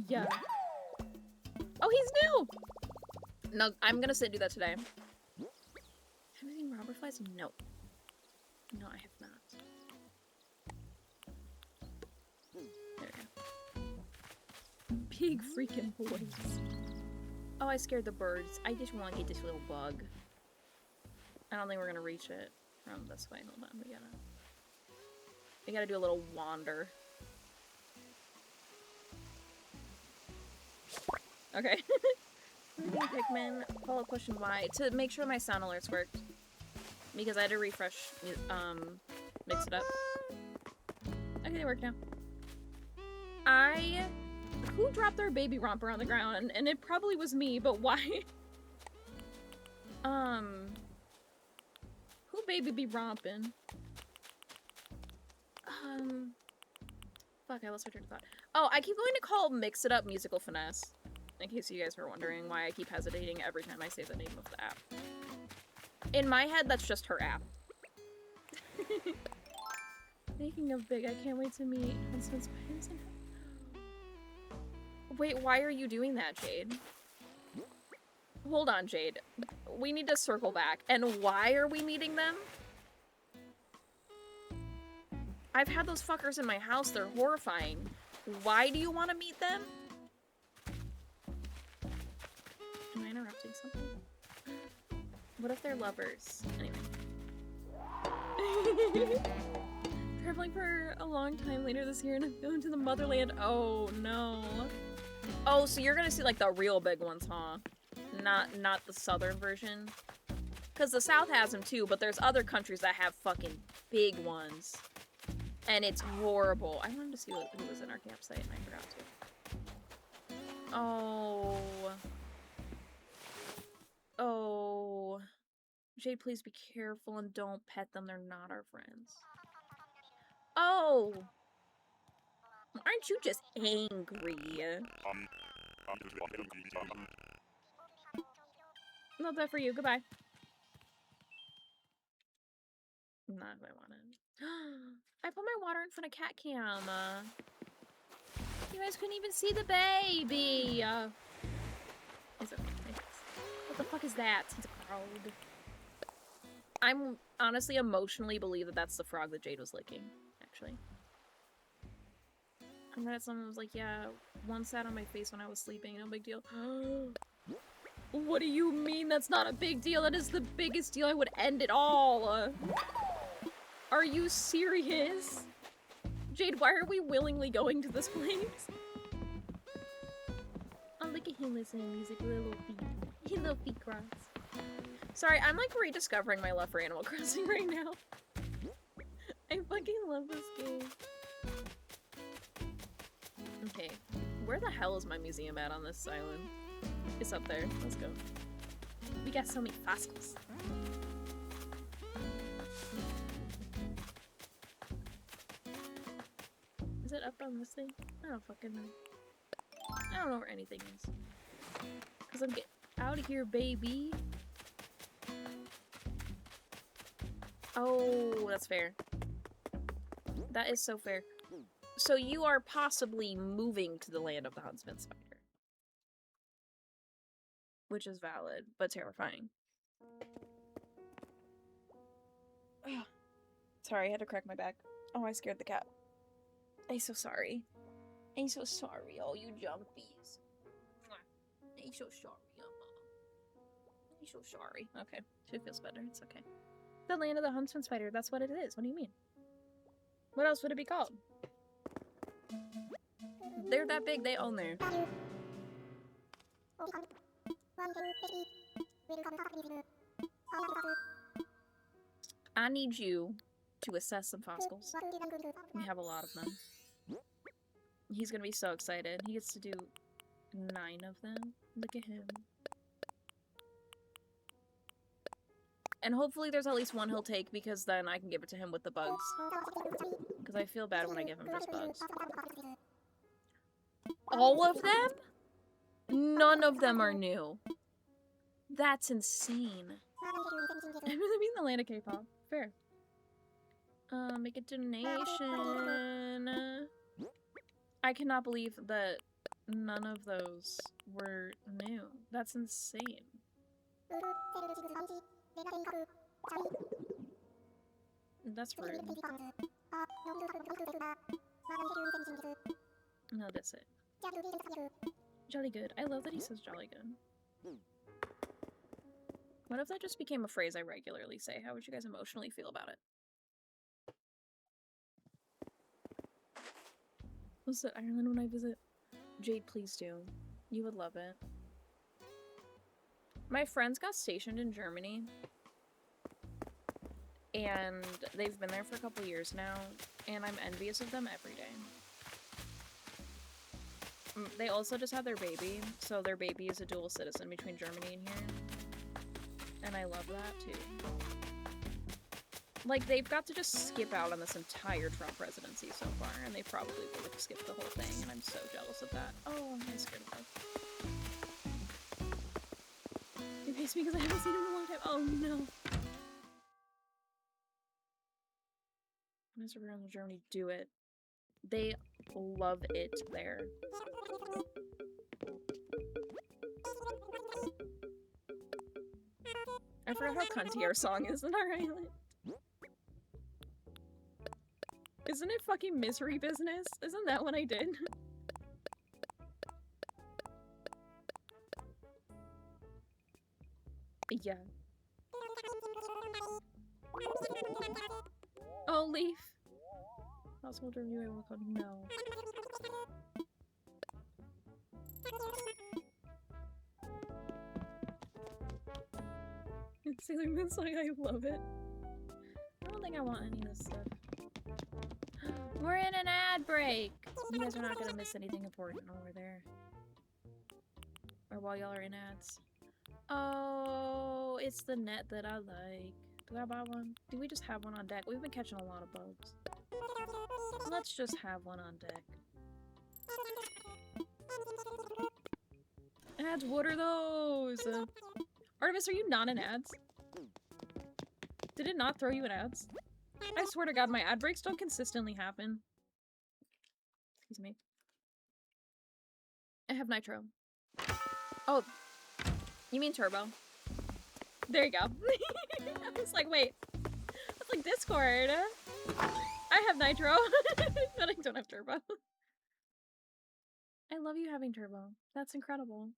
Yeah. Oh, he's new! No, I'm gonna sit do that today. Have you seen robber flies? No. No, I have not. There we go. Big freaking boys. Oh, I scared the birds. I just want to get this little bug. I don't think we're gonna reach it from this way. Hold on, we gotta do a little wander. Okay. Pikmin, follow-up question, why? To make sure my sound alerts worked. Because I had to refresh, mix it up. Okay, they work now. Who dropped their baby romper on the ground? And it probably was me, but why? Who baby be romping? Fuck, I lost my train of thought. Oh, I keep going to call Mix It Up Musical Finesse. In case you guys were wondering why I keep hesitating every time I say the name of the app. In my head, that's just her app. Speaking of big, I can't wait to meet Huntsman's Pines. Wait, why are you doing that, Jade? Hold on, Jade. We need to circle back. And why are we meeting them? I've had those fuckers in my house. They're horrifying. Why do you want to meet them? Am I interrupting something? What if they're lovers? Anyway. Traveling for a long time later this year and I'm going to the motherland. Oh, no. Oh, so you're gonna see, like, the real big ones, huh? Not the southern version? Because the south has them, too, but there's other countries that have fucking big ones. And it's horrible. I wanted to see who was in our campsite, and I forgot to. Oh. Oh. Jade, please be careful and don't pet them. They're not our friends. Oh. Aren't you just angry? Not bad for you. Goodbye. Not what I wanted. I put my water in front of cat cam. You guys couldn't even see the baby. It's okay. What the fuck is that? It's a crowd. I'm honestly emotionally believe that that's the frog that Jade was licking, actually. And then someone was like, yeah, one sat on my face when I was sleeping, no big deal. What do you mean that's not a big deal? That is the biggest deal. I would end it all. Are you serious? Jade, why are we willingly going to this place? Oh, look at him listening to music with little feet. His little feet cross. Sorry, I'm like rediscovering my love for Animal Crossing right now. I fucking love this game. Okay, where the hell is my museum at on this island? It's up there. Let's go. We got so many fossils. Is it up on this thing? I don't fucking know. I don't know where anything is. Cause I'm getting out of here, baby. Oh, that's fair. That is so fair. So you are possibly moving to the land of the Huntsman Spider. Which is valid, but terrifying. Ugh. Sorry, I had to crack my back. Oh, I scared the cat. I'm so sorry. I'm so sorry, all you jumpies. I'm so sorry, I'm so sorry. Okay, she feels better. It's okay. The land of the Huntsman Spider, that's what it is. What do you mean? What else would it be called? They're that big, they own there. I need you to assess some fossils. We have a lot of them. He's gonna be so excited. He gets to do 9 of them. Look at him. And hopefully there's at least one he'll take, because then I can give it to him with the bugs. Because I feel bad when I give him just bugs. All of them? None of them are new. That's insane. I really mean the land of K-pop. Fair. Make a donation. I cannot believe that none of those were new. That's insane. That's rude. No, that's it. Jolly good. I love that he says jolly good. What if that just became a phrase I regularly say? How would you guys emotionally feel about it? Visit Ireland when I visit. Jade, please do. You would love it. My friends got stationed in Germany. And they've been there for a couple years now. And I'm envious of them every day. They also just had their baby. So their baby is a dual citizen between Germany and here. And I love that too. Like, they've got to just skip out on this entire Trump presidency so far, and they probably would have skipped the whole thing, and I'm so jealous of that. Oh, I'm scared of that. It makes me because I haven't seen him in a long time. Oh no. Mr. Brown in Germany, do it. They love it there. I forgot how cunty our song is in our island. Isn't it fucking Misery Business? Isn't that what I did? Yeah. Oh, Leaf. Household review, I will call no. Sailor Moon song, I love it. I don't think I want any of this stuff. We're in an ad break! You guys are not gonna miss anything important over there. Or while y'all are in ads. Oh, it's the net that I like. Do I buy one? Do we just have one on deck? We've been catching a lot of bugs. Let's just have one on deck. Ads, what are those? Artemis, are you not in ads? Did it not throw you in ads? I swear to God, my ad breaks don't consistently happen. Excuse me. I have nitro. Oh, you mean turbo? There you go. I was like, wait. That's like Discord. I have nitro, but I don't have turbo. I love you having turbo. That's incredible.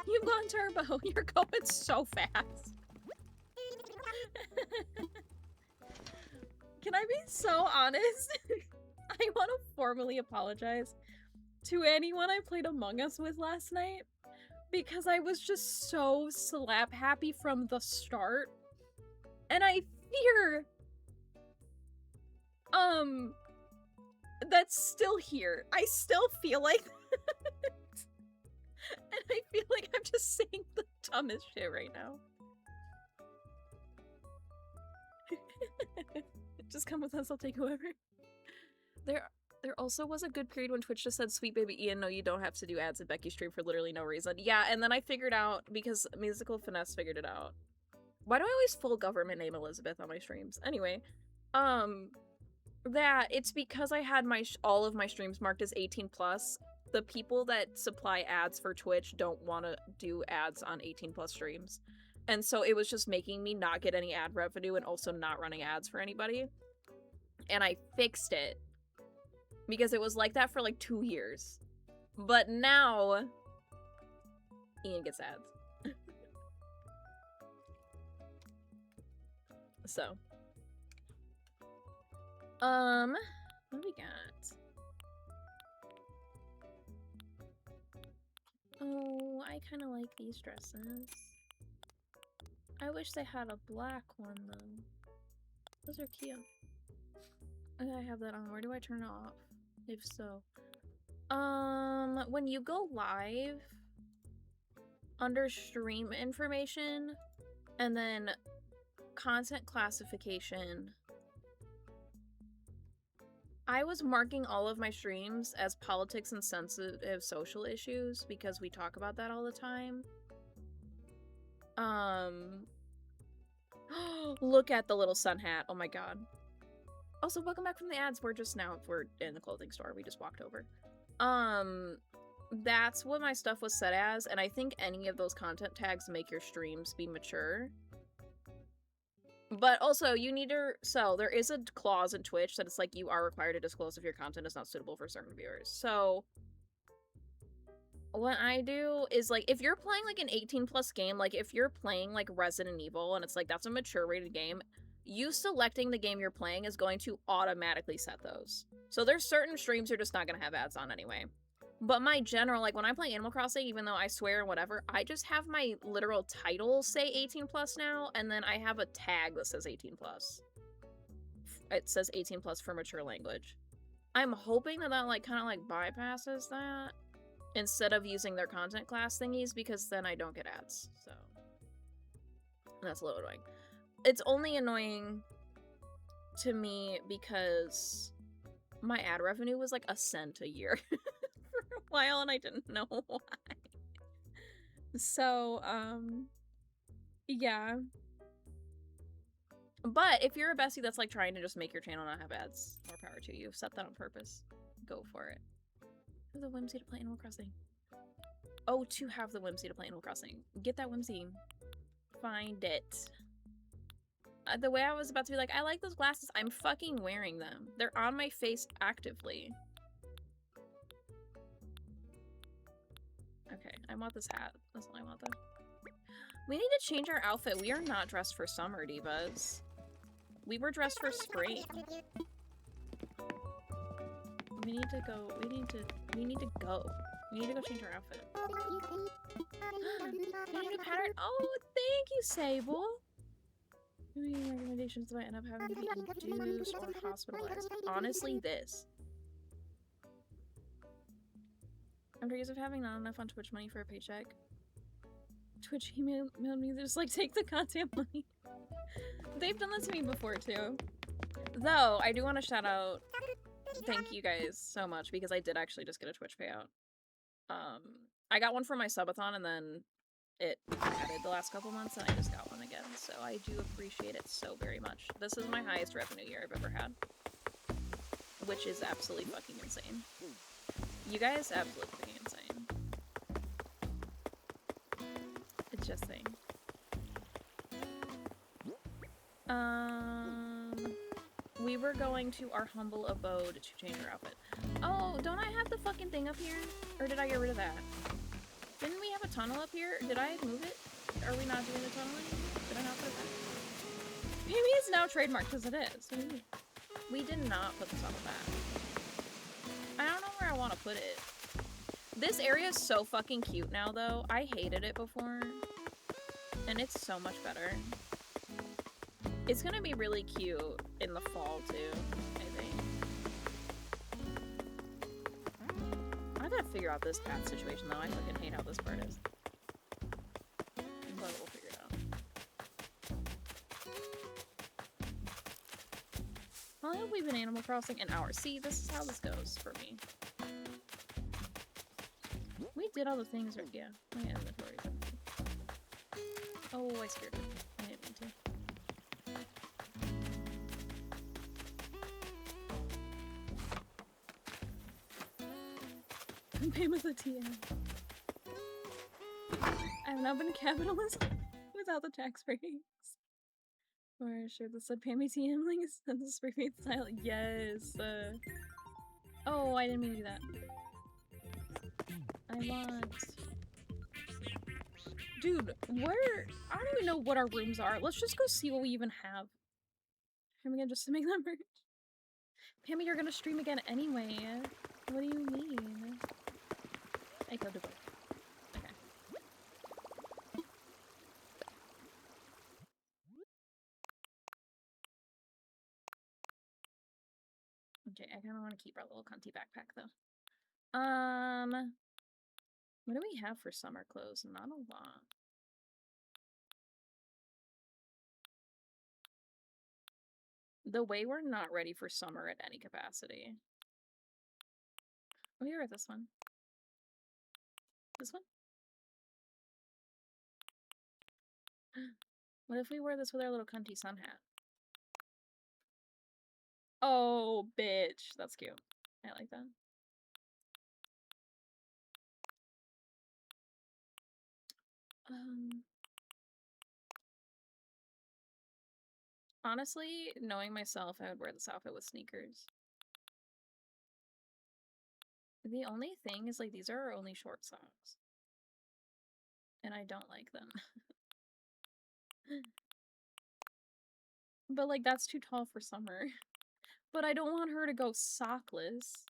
You've gone turbo. You're going so fast. Can I be so honest? I want to formally apologize to anyone I played Among Us with last night because I was just so slap happy from the start. And I fear that's still here. I still feel like that. And I feel like I'm just saying the dumbest shit right now. Just come with us, I'll take whoever. There also was a good period when Twitch just said, "Sweet baby Ian, no you don't have to do ads at Becky's stream for literally no reason." Yeah, and then I figured out, because Musical Finesse figured it out. Why do I always full government name Elizabeth on my streams? Anyway, that it's because I had all of my streams marked as 18+. The people that supply ads for Twitch don't want to do ads on 18+ streams. And so it was just making me not get any ad revenue and also not running ads for anybody. And I fixed it. Because it was like that for like 2 years. But now, Ian gets ads. So. What do we got? Oh, I kind of like these dresses. I wish they had a black one, though. Those are cute. Okay, I have that on. Where do I turn it off? If so. When you go live, under stream information, and then content classification, I was marking all of my streams as politics and sensitive social issues because we talk about that all the time. Look at the little sun hat. Oh my god. Also, welcome back from the ads. We're in the clothing store. We just walked over. That's what my stuff was set as, and I think any of those content tags make your streams be mature. But also, you need to... So, there is a clause in Twitch that it's like, you are required to disclose if your content is not suitable for certain viewers. So, what I do is, like, if you're playing, like, an 18+ game, like, if you're playing, like, Resident Evil, and it's like, that's a mature-rated game, you selecting the game you're playing is going to automatically set those. So there's certain streams you're just not gonna have ads on anyway. But my general, like, when I play Animal Crossing, even though I swear and whatever, I just have my literal title say 18+ now, and then I have a tag that says 18+. It says 18+ for mature language. I'm hoping that like, kind of, like, bypasses that instead of using their content class thingies, because then I don't get ads, so... That's a little annoying. It's only annoying to me because my ad revenue was, like, $0.01 a year. For a while, and I didn't know why. So, yeah. But if you're a bestie that's, like, trying to just make your channel not have ads, more power to you. Set that on purpose. Go for it. Have the whimsy to play Animal Crossing. Oh, to have the whimsy to play Animal Crossing. Get that whimsy. Find it. The way I was about to be like, I like those glasses. I'm fucking wearing them. They're on my face actively. Okay, I want this hat. That's all I want, though. We need to change our outfit. We are not dressed for summer, divas. We were dressed for spring. We need to go. We need to go. We need to go change our outfit. We need a pattern. Oh, thank you, Sable. Any recommendations if I end up having to be induced or hospitalized? Honestly, this. After years of having not enough on Twitch money for a paycheck, Twitch emailed me to just, like, take the content money. They've done that to me before, too. Though, I do want to shout out, thank you guys so much, because I did actually just get a Twitch payout. I got one for my subathon, and then it added the last couple months, and I just got one again, so I do appreciate it so very much. This is my highest revenue year I've ever had. Which is absolutely fucking insane. You guys absolutely fucking insane. It's just saying. We were going to our humble abode to change our outfit. Oh, don't I have the fucking thing up here? Or did I get rid of that? Didn't we have a tunnel up here? Did I move it? Are we not doing the tunnel anymore? Did I not put it back? Maybe it's now trademarked, because it is. What do you mean? We did not put the tunnel back. I don't know where I want to put it. This area is so fucking cute now, though. I hated it before. And it's so much better. It's gonna be really cute in the fall, too, I think. I gotta figure out this path situation, though. I fucking hate how this part is. But we'll figure it out. How long have we been Animal Crossing? An hour. See, this is how this goes for me. We did all the things, right? Yeah. My inventory. Oh, I scared it. I didn't mean to. Pay with a TM. I have now been a capitalist without the tax breaks. Or sure, this said pay me TM links and the spray paint style. Yes. Oh, I didn't mean to do that. I want. Dude, where? I don't even know what our rooms are. Let's just go see what we even have. Come again, just to make that merch. Pammy, you're gonna stream again anyway. What do you mean? I go to both. Okay. Okay, I kind of want to keep our little cunty backpack though. What do we have for summer clothes? Not a lot. The way we're not ready for summer at any capacity. We are at this one. This one? What if we wear this with our little cunty sun hat? Oh, bitch. That's cute. I like that. Honestly, knowing myself, I would wear this outfit with sneakers. The only thing is, like, these are our only short socks. And I don't like them. But, like, that's too tall for summer. But I don't want her to go sockless.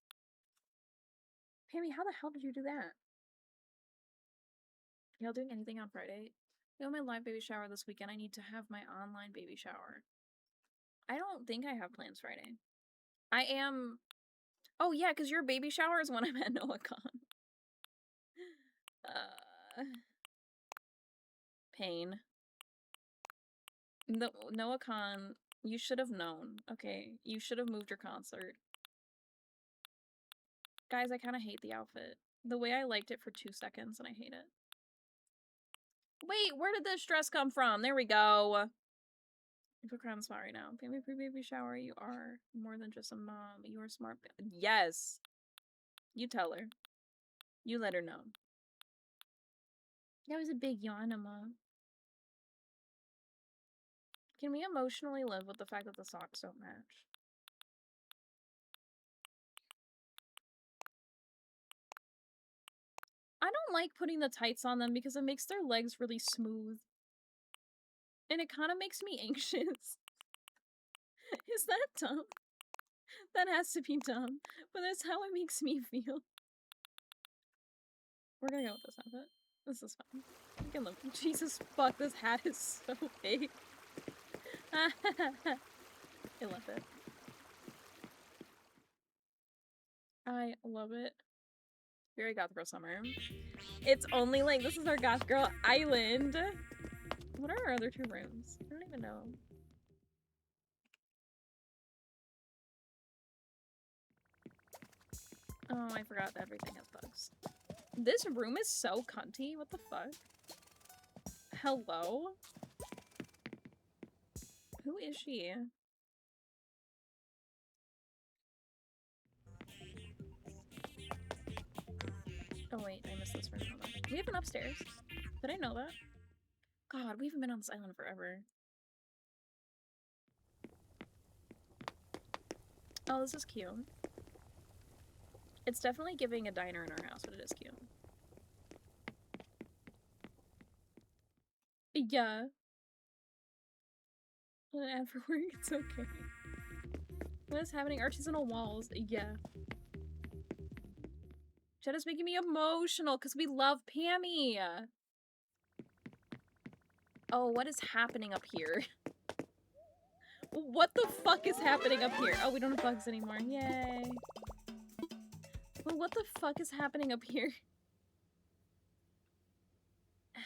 Pammy, how the hell did you do that? Y'all doing anything on Friday? I have my live baby shower this weekend. I need to have my online baby shower. I don't think I have plans Friday. I am... Oh, yeah, because your baby shower is when I'm at NoahCon. Pain. NoahCon, you should have known, okay? You should have moved your concert. Guys, I kind of hate the outfit. The way I liked it for 2 seconds, and I hate it. Wait, where did this dress come from? There we go. You put crown spot right now. Baby pre-baby shower, you are more than just a mom. You are smart. Yes. You tell her. You let her know. That was a big yawn, Mom. Can we emotionally live with the fact that the socks don't match? I don't like putting the tights on them because it makes their legs really smooth. And it kind of makes me anxious. Is that dumb? That has to be dumb. But that's how it makes me feel. We're gonna go with this outfit. This is fun. You can live. Jesus fuck, this hat is so big. I love it. I love it. Very goth girl summer. It's only like, this is our goth girl island. What are our other 2 rooms? I don't even know. Oh, I forgot that everything has bugs. This room is so cunty. What the fuck? Hello? Who is she? Oh wait, I missed this room. Hold on. We have an upstairs. Did I know that? God, we haven't been on this island forever. Oh, this is cute. It's definitely giving a diner in our house, but it is cute. Yeah. And for work, it's okay. What is happening? Artisanal walls. Yeah. Jed is making me emotional because we love Pammy. Oh, what is happening up here? What the fuck is happening up here? Oh, we don't have bugs anymore. Yay. Well, what the fuck is happening up here?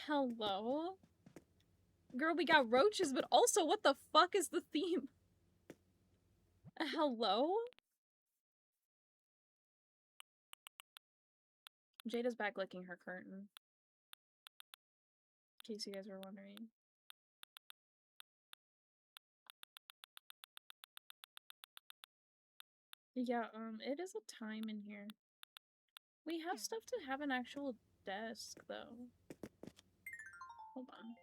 Hello? Girl, we got roaches, but also what the fuck is the theme? Hello? Jada's back licking her curtain. In case you guys were wondering. Yeah, it is a time in here. We have stuff to have an actual desk, though. Hold on.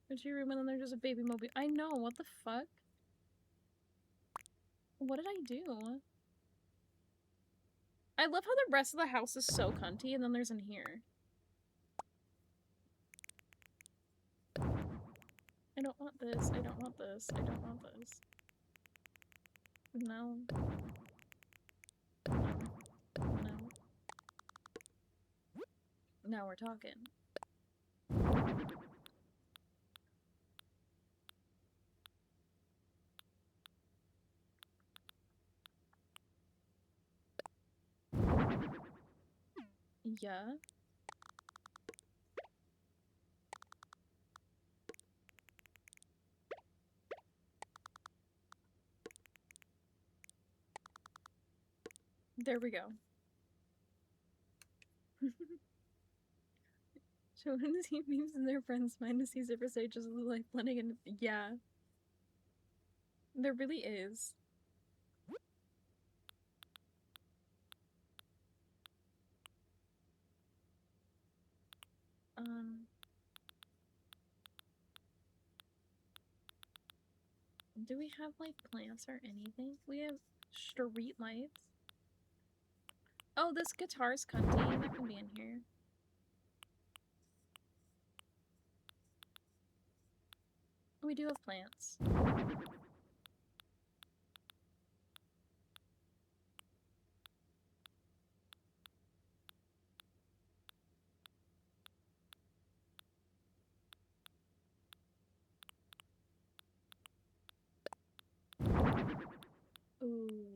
There's your room and then there's just a baby mobile. I know, what the fuck? What did I do? I love how the rest of the house is so cunty and then there's in here. I don't want this, I don't want this, I don't want this. No. No. No. Now we're talking. Yeah. There we go. So when to see memes in their friends' mind to see zipper stages of the life blending in. Yeah. There really is. Do we have, like, plants or anything? We have street lights. Oh, this guitar's cunty. That can be in here. We do have plants. Ooh.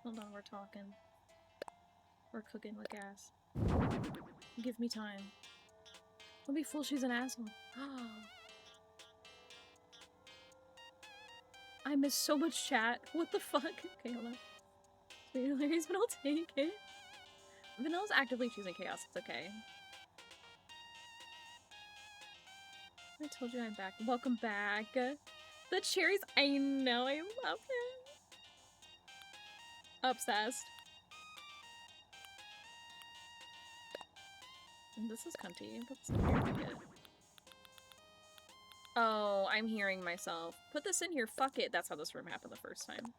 Hold on, we're talking. We're cooking with gas. Give me time. Don't be fool, she's an asshole. I miss so much chat. What the fuck? Okay, hold on. It's hilarious, but I'll take it. Vanilla's actively choosing chaos. It's okay. I told you I'm back. Welcome back. The cherries. I know. I love it. Obsessed. And this is cunty. Put this in here. Oh, I'm hearing myself. Put this in here. Fuck it. That's how this room happened the first time.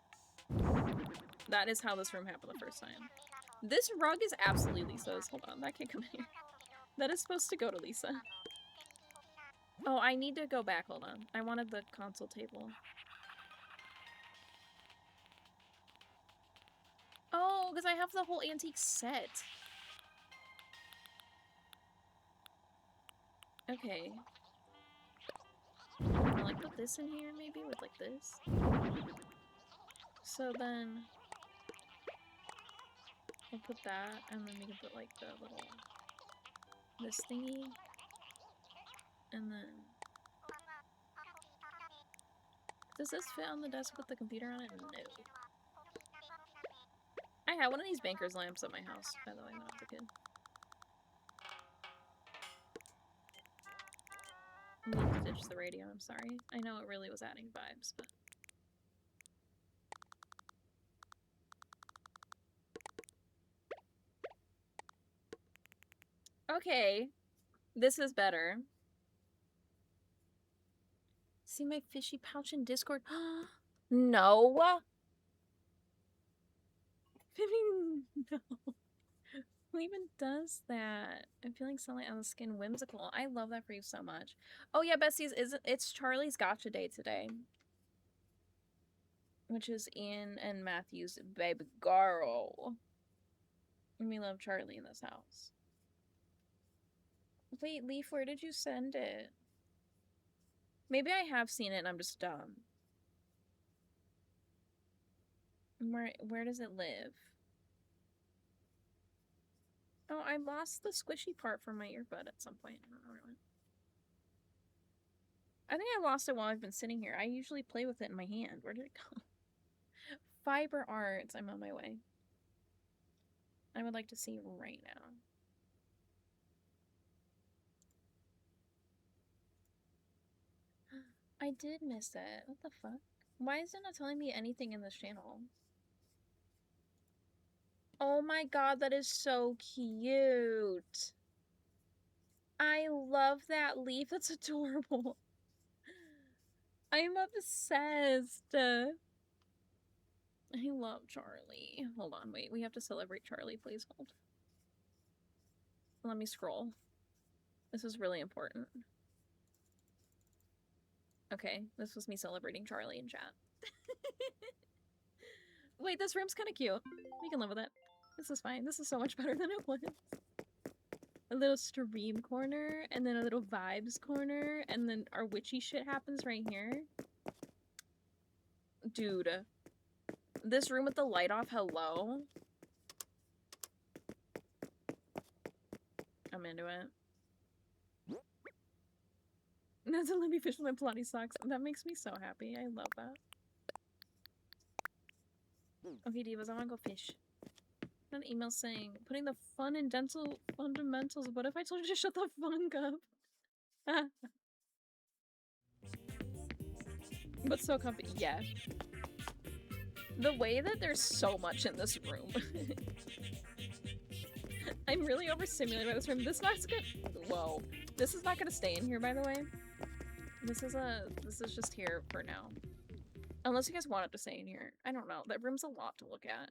That is how this room happened the first time. This rug is absolutely Lisa's. Hold on. That can't come in here. That is supposed to go to Lisa. Oh, I need to go back. Hold on. I wanted the console table. Oh, because I have the whole antique set. Okay. I'm gonna, like, put this in here, maybe, with, like, this. So then... I'll put that, and then we can put, like, the little... this thingy. And then... Does this fit on the desk with the computer on it? No. I had one of these banker's lamps at my house, by the way, when I was a kid. I'm going to ditch the radio, I'm sorry. I know it really was adding vibes, but... Okay. This is better. See my fishy pouch in Discord? No! No. Who even does that? I'm feeling sunlight on the skin, whimsical. I love that for you so much. Oh yeah, Bessie's it's Charlie's gotcha day today. Which is Ian and Matthew's baby girl. And we love Charlie in this house. Wait, Leaf, where did you send it? Maybe I have seen it and I'm just dumb. Where does it live? Oh, I lost the squishy part from my earbud at some point. I don't know where it went. I think I lost it while I've been sitting here. I usually play with it in my hand. Where did it go? Fiber Arts. I'm on my way. I would like to see right now. I did miss it. What the fuck? Why is it not telling me anything in this channel? Oh my god, that is so cute. I love that leaf. That's adorable. I'm obsessed. I love Charlie. Hold on, wait. We have to celebrate Charlie. Please hold. Let me scroll. This is really important. Okay, this was me celebrating Charlie in chat. Wait, this room's kind of cute. We can live with it. This is fine. This is so much better than it was. A little stream corner, and then a little vibes corner, and then our witchy shit happens right here. Dude. This room with the light off, hello? I'm into it. That's a Libby fish with my Pilates socks. That makes me so happy. I love that. Okay, divas, I wanna go fish. Not email saying, putting the fun in dental fundamentals. What if I told you to shut the funk up? But so comfy. Yeah. The way that there's so much in this room. I'm really overstimulated by this room. This not gonna. Whoa. This is not gonna stay in here, by the way. This is just here for now. Unless you guys want it to stay in here. I don't know. That room's a lot to look at.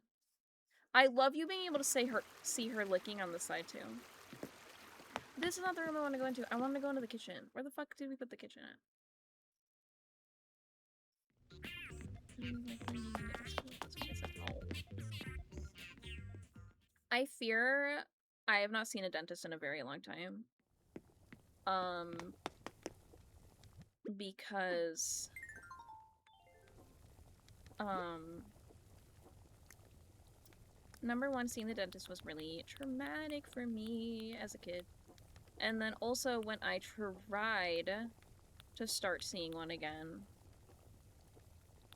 I love you being able to see her licking on the side too. This is not the room I want to go into. I want to go into the kitchen. Where the fuck did we put the kitchen at? I fear I have not seen a dentist in a very long time. Because number one, seeing the dentist was really traumatic for me as a kid. And then also when I tried to start seeing one again,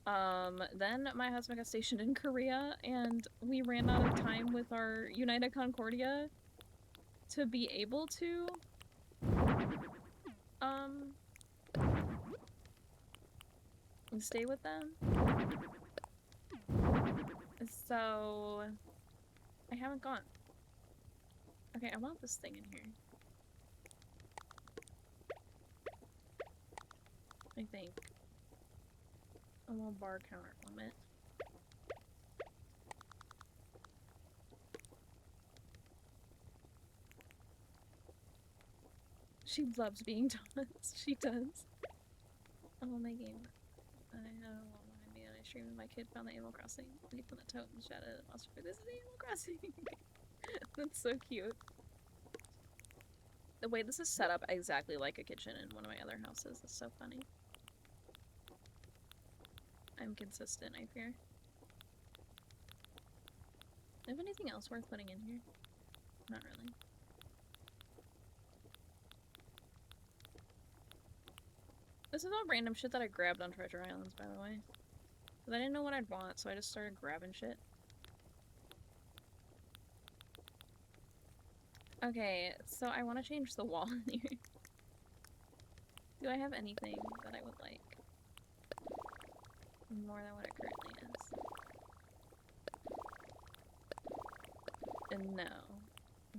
then my husband got stationed in Korea and we ran out of time with our United Concordia to be able to stay with them. So I haven't gone. Okay, I want this thing in here. I think. A little bar counter limit. She loves being taught. She does. Oh, my game. I don't want to be on a stream and my kid found the Animal Crossing. Deep in the tote and shouted at monster. This is Animal Crossing! That's so cute. The way this is set up exactly like a kitchen in one of my other houses is so funny. I'm consistent, I fear. Do I have anything else worth putting in here? Not really. This is all random shit that I grabbed on Treasure Islands, by the way. Because I didn't know what I'd want, so I just started grabbing shit. Okay, so I want to change the wall in here. Do I have anything that I would like? More than what it currently is. And no.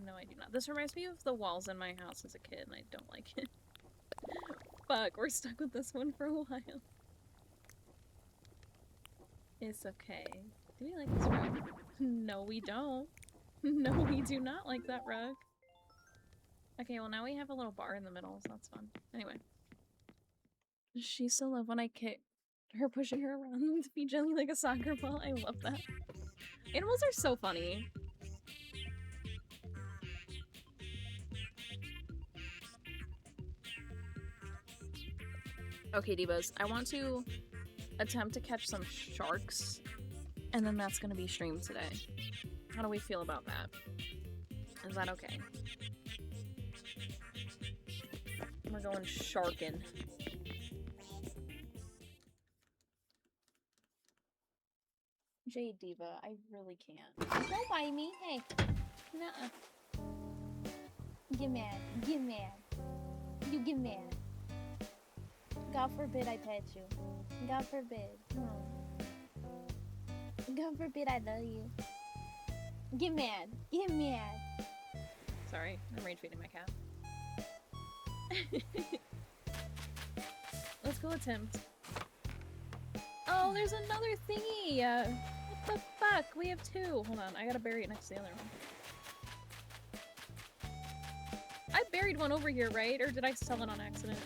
No, I do not. This reminds me of the walls in my house as a kid, and I don't like it. Fuck, we're stuck with this one for a while. It's okay. Do we like this rug? No, we don't. No, we do not like that rug. Okay, well now we have a little bar in the middle, so that's fun. Anyway. She still love when I kick her, pushing her around with me gently like a soccer ball. I love that. Animals are so funny. Okay, divas, I want to attempt to catch some sharks, and then that's gonna be streamed today. How do we feel about that? Is that okay? We're going sharking. Jade Diva, I really can't. Don't bite me, hey. Nuh-uh. Get mad. Get mad. You get mad. God forbid I pet you. God forbid. God forbid I love you. Get mad. Get mad. Sorry, I'm rage feeding my cat. Let's go attempt. Oh, there's another thingy! What the fuck? We have two. Hold on, I gotta bury it next to the other one. I buried one over here, right? Or did I sell it on accident?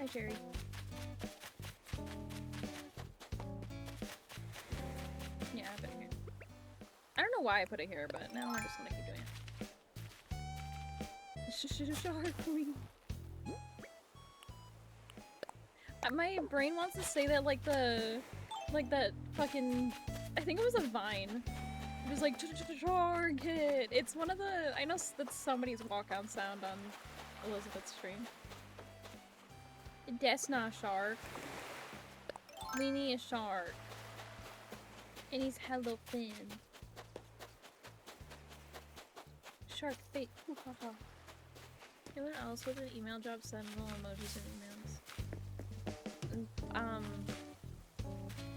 Hi, Jerry. Yeah, I put it here. I don't know why I put it here, but now we're just gonna keep doing it. Shark queen. My brain wants to say that like that fucking, I think it was a Vine. It was like target. It's one of the, I know that's somebody's walkout sound on Elizabeth's stream. That's not a shark. We need a shark. And he's hello Finn. Shark fate. Ooh, ha, ha. Anyone else with an email job send little emojis and emails?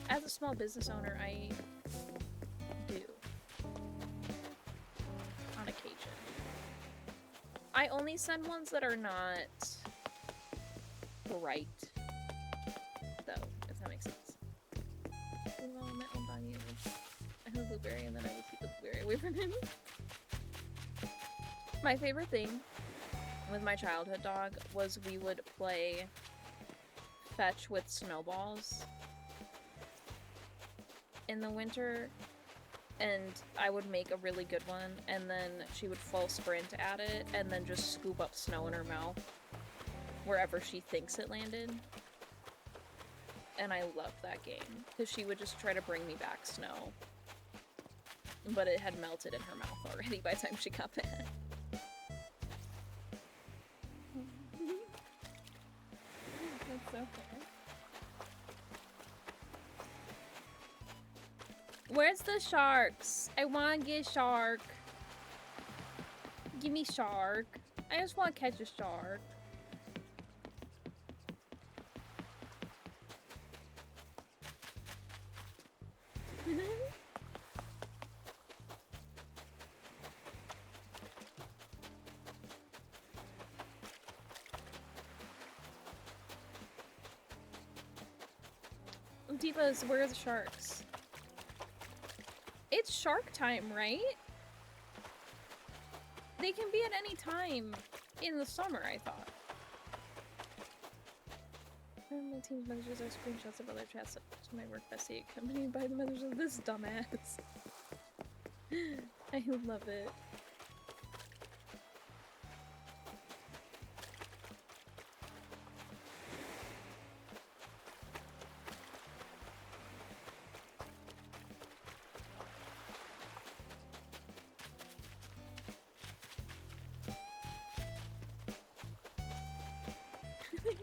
As a small business owner, I do. On occasion. I only send ones that are not bright, though, if that makes sense. Well, my own doggy was... I have a blueberry and then I would keep the blueberry away from him. My favorite thing with my childhood dog was we would play fetch with snowballs in the winter, and I would make a really good one, and then she would full sprint at it and then just scoop up snow in her mouth wherever she thinks it landed. And I loved that game because she would just try to bring me back snow, but it had melted in her mouth already by the time she got back. That's so fair. Where's the sharks? I want to get shark. Give me shark. I just want to catch a shark. Divas, where are the sharks? It's shark time, right? They can be at any time in the summer, I thought. My team's messages are screenshots of other chats to my work bestie, accompanied by the messages of this dumbass. I love it.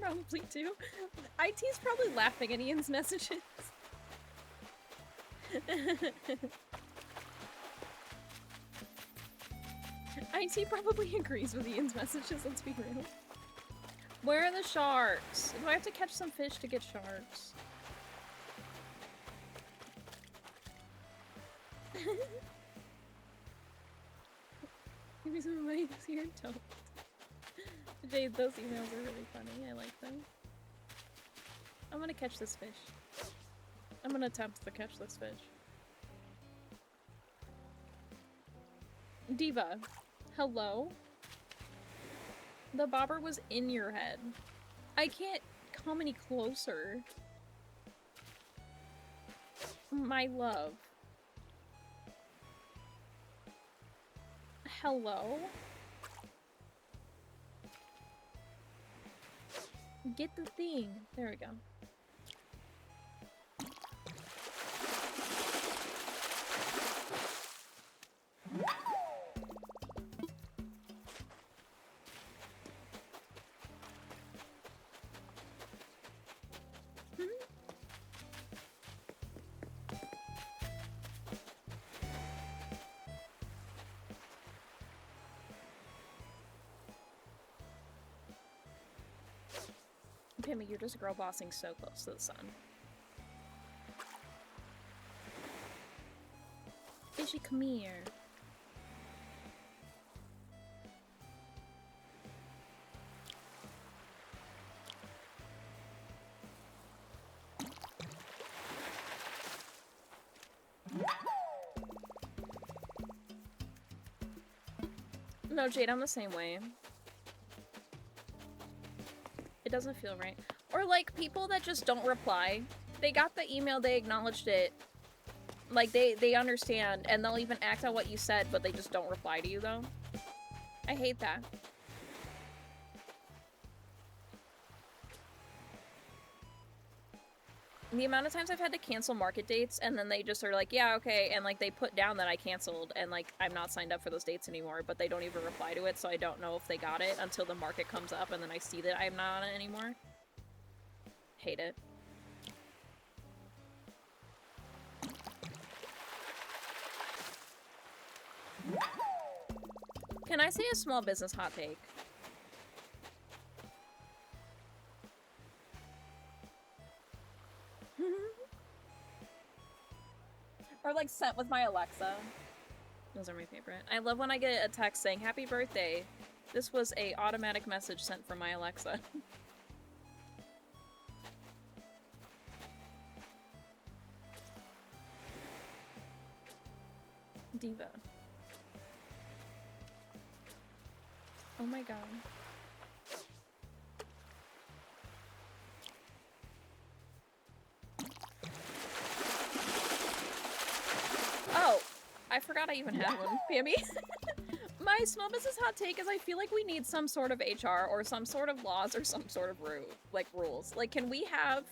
Probably do. IT's probably laughing at Ian's messages. IT probably agrees with Ian's messages, let's be real. Where are the sharks? Do I have to catch some fish to get sharks? Give me some of my here, don't. Jade, those emails are really funny. I like them. I'm gonna catch this fish. I'm gonna attempt to catch this fish. Diva, hello? The bobber was in your head. I can't come any closer. My love. Hello? Get the thing. There we go. Pimmy, you're just girl bossing so close to the sun. Fishy, come here. No, Jade, I'm the same way. It doesn't feel right. Or like people that just don't reply. They got the email, they acknowledged it. Like they understand and they'll even act on what you said, but they just don't reply to you though. I hate that. The amount of times I've had to cancel market dates and then they just are like, yeah, okay, and like they put down that I canceled and like I'm not signed up for those dates anymore, but they don't even reply to it, so I don't know if they got it until the market comes up and then I see that I'm not on it anymore. Hate it. Can I say a small business hot take? Or like sent with my Alexa. Those are my favorite. I love when I get a text saying, happy birthday. This was a automatic message sent from my Alexa. Diva. Oh my god. Oh, I forgot I even had one, Pammy. My small business hot take is I feel like we need some sort of HR or some sort of laws or some sort of rules. Like, can we have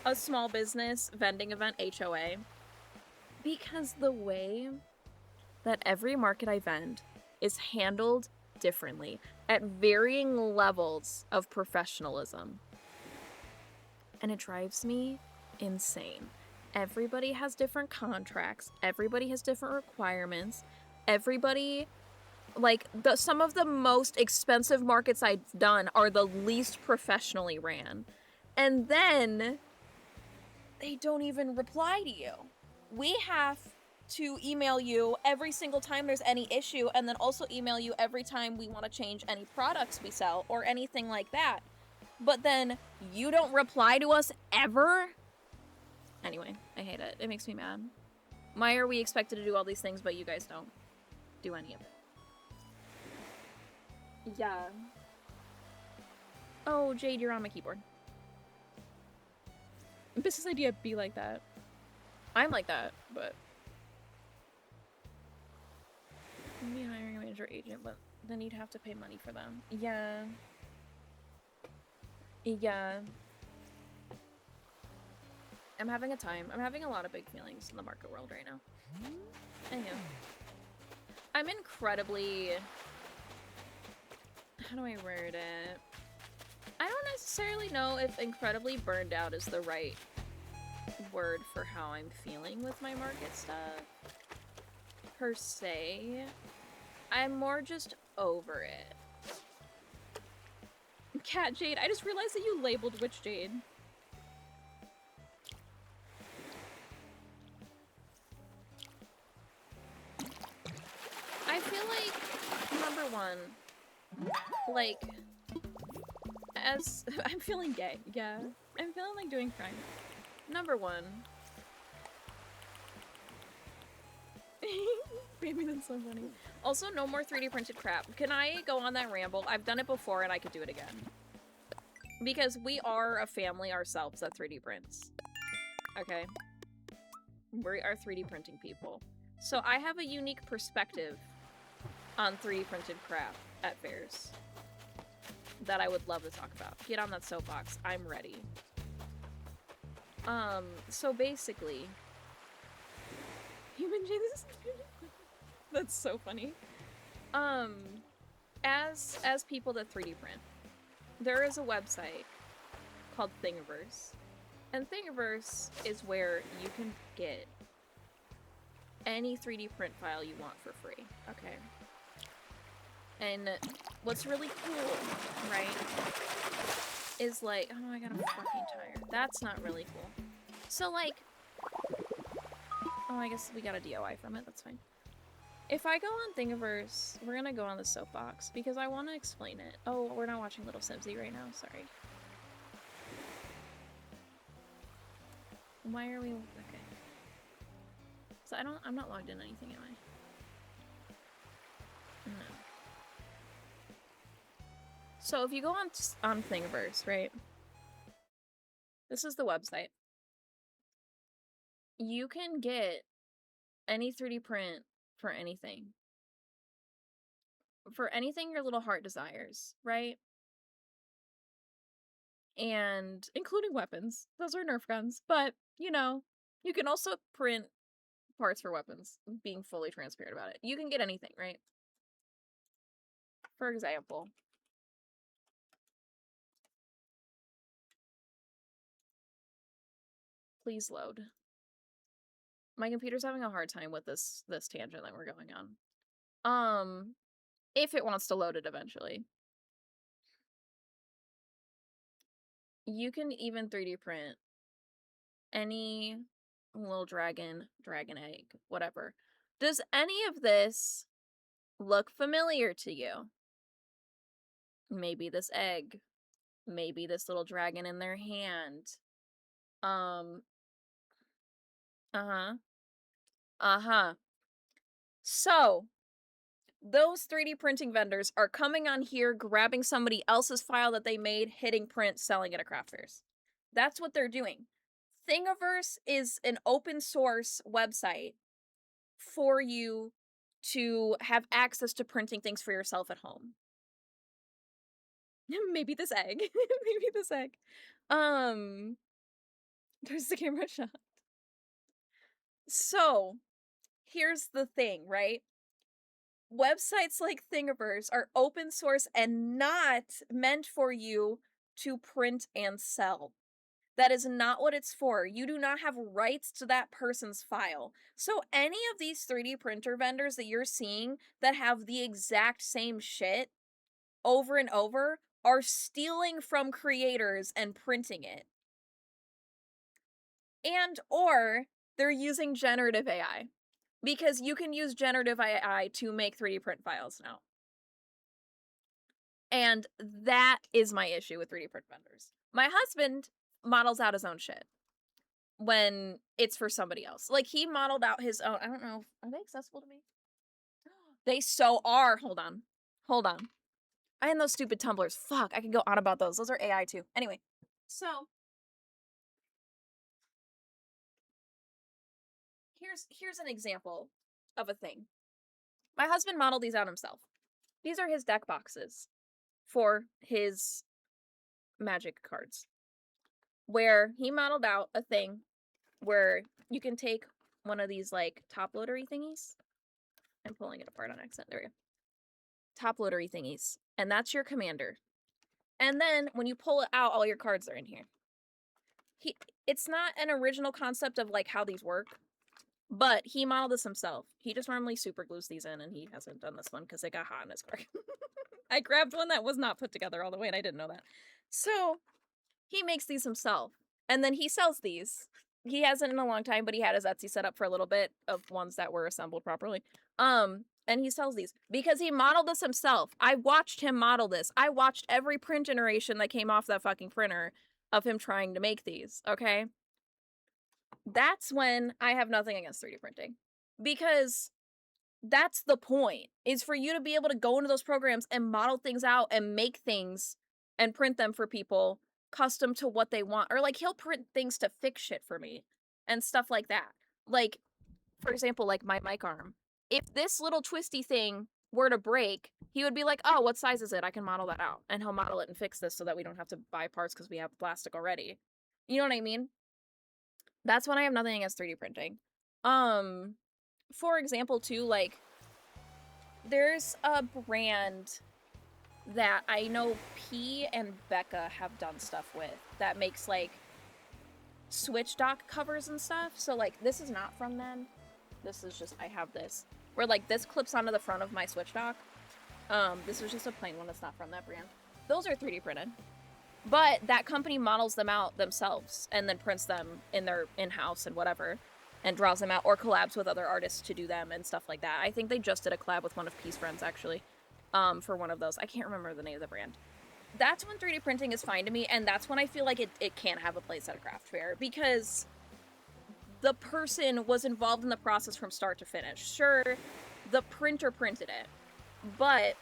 a small business vending event HOA? Because the way that every market I vend is handled differently at varying levels of professionalism. And it drives me insane. Everybody has different contracts. Everybody has different requirements. Everybody, like, some of the most expensive markets I've done are the least professionally ran. And then they don't even reply to you. We have to email you every single time there's any issue, and then also email you every time we want to change any products we sell or anything like that. But then you don't reply to us ever? Anyway, I hate it. It makes me mad. Why are we expected to do all these things, but you guys don't do any of it? Yeah. Oh, Jade, you're on my keyboard. Business idea be like that. I'm like that, but... Be hiring a manager agent, but then you'd have to pay money for them. Yeah. Yeah. I'm having a time. I'm having a lot of big feelings in the market world right now. I am. I'm incredibly... How do I word it? I don't necessarily know if incredibly burned out is the right word for how I'm feeling with my market stuff. Per se. I'm more just over it. Cat Jade, I just realized that you labeled Witch Jade. I feel like, number one, like, as I'm feeling gay, yeah. I'm feeling like doing crime. Number one. Baby, that's so funny. Also, no more 3D printed crap. Can I go on that ramble? I've done it before and I could do it again. Because we are a family ourselves that 3D prints. Okay? We are 3D printing people. So I have a unique perspective on 3D printed crap at fairs that I would love to talk about. Get on that soapbox. I'm ready. So basically... Human Jesus. That's so funny. As people that 3D print, there is a website called Thingiverse. And Thingiverse is where you can get any 3D print file you want for free, okay? And what's really cool, right, is like, oh, I got a fucking tire. That's not really cool. So, like, oh, I guess we got a DOI from it, that's fine. If I go on Thingiverse, we're gonna go on the soapbox, because I want to explain it. Oh, we're not watching Little Simsy right now, sorry. Why are we... Okay. So I'm not logged in anything, am I? No. So if you go on Thingiverse, right? This is the website. You can get any 3D print for anything. For anything your little heart desires, right? And including weapons. Those are Nerf guns. But, you know, you can also print parts for weapons, being fully transparent about it. You can get anything, right? For example, please load. My computer's having a hard time with this tangent that we're going on. If it wants to load it eventually. You can even 3D print any little dragon egg, whatever. Does any of this look familiar to you? Maybe this egg. Maybe this little dragon in their hand. So, those 3D printing vendors are coming on here, grabbing somebody else's file that they made, hitting print, selling it at craft fairs. That's what they're doing. Thingiverse is an open source website for you to have access to printing things for yourself at home. Maybe this egg. Maybe this egg. There's the camera shot. So, here's the thing, right? Websites like Thingiverse are open source and not meant for you to print and sell. That is not what it's for. You do not have rights to that person's file. So any of these 3D printer vendors that you're seeing that have the exact same shit over and over are stealing from creators and printing it. And or they're using generative AI. Because you can use generative AI to make 3D print files now. And that is my issue with 3D print vendors. My husband models out his own shit when it's for somebody else. Like, he modeled out his own. I don't know. Are they accessible to me? They so are. Hold on. I had those stupid tumblers. Fuck, I can go on about those. Those are AI too. Anyway, so here's an example of a thing. My husband modeled these out himself. These are his deck boxes for his Magic cards, where he modeled out a thing where you can take one of these, like, top loadery thingies. I'm pulling it apart on accident. There we go. Top loadery thingies. And that's your commander. And then when you pull it out, all your cards are in here. It's not an original concept of, like, how these work, but he modeled this himself. He just normally super glues these in, and he hasn't done this one because it got hot in his car. I grabbed one that was not put together all the way, and I didn't know that. So, he makes these himself. And then he sells these. He hasn't in a long time, but he had his Etsy set up for a little bit of ones that were assembled properly. And he sells these because he modeled this himself. I watched him model this. I watched every print iteration that came off that fucking printer of him trying to make these, okay? That's when I have nothing against 3D printing. Because that's the point, is for you to be able to go into those programs and model things out and make things and print them for people custom to what they want. Or, like, he'll print things to fix shit for me and stuff like that. Like, for example, like my mic arm. If this little twisty thing were to break, he would be like, oh, what size is it? I can model that out. And he'll model it and fix this so that we don't have to buy parts because we have plastic already. You know what I mean? That's when I have nothing against 3D printing. For example, too, like, there's a brand that I know P and Becca have done stuff with that makes, like, Switch dock covers and stuff. So, like, this is not from them. This is just, I have this. Where, like, this clips onto the front of my Switch dock. This is just a plain one that's not from that brand. Those are 3D printed. But that company models them out themselves and then prints them in their in-house and whatever. And draws them out or collabs with other artists to do them and stuff like that. I think they just did a collab with one of Peace Friends, actually. For one of those. I can't remember the name of the brand. That's when 3D printing is fine to me, and that's when I feel like it can't have a place at a craft fair, because the person was involved in the process from start to finish. Sure, the printer printed it, but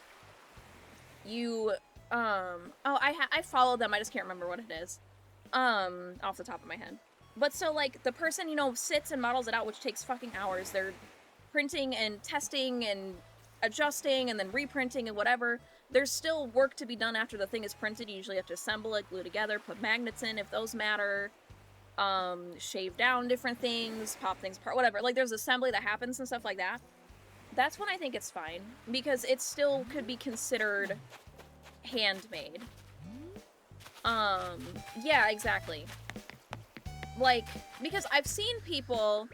you, I follow them, I just can't remember what it is, off the top of my head. But so, like, the person, you know, sits and models it out, which takes fucking hours. They're printing and testing and adjusting and then reprinting and whatever. There's still work to be done after the thing is printed. You usually have to assemble it, glue together, put magnets in if those matter, shave down different things, pop things apart, whatever. Like, there's assembly that happens and stuff like that. That's when I think it's fine, because it still could be considered handmade. Yeah, exactly. Like, because I've seen people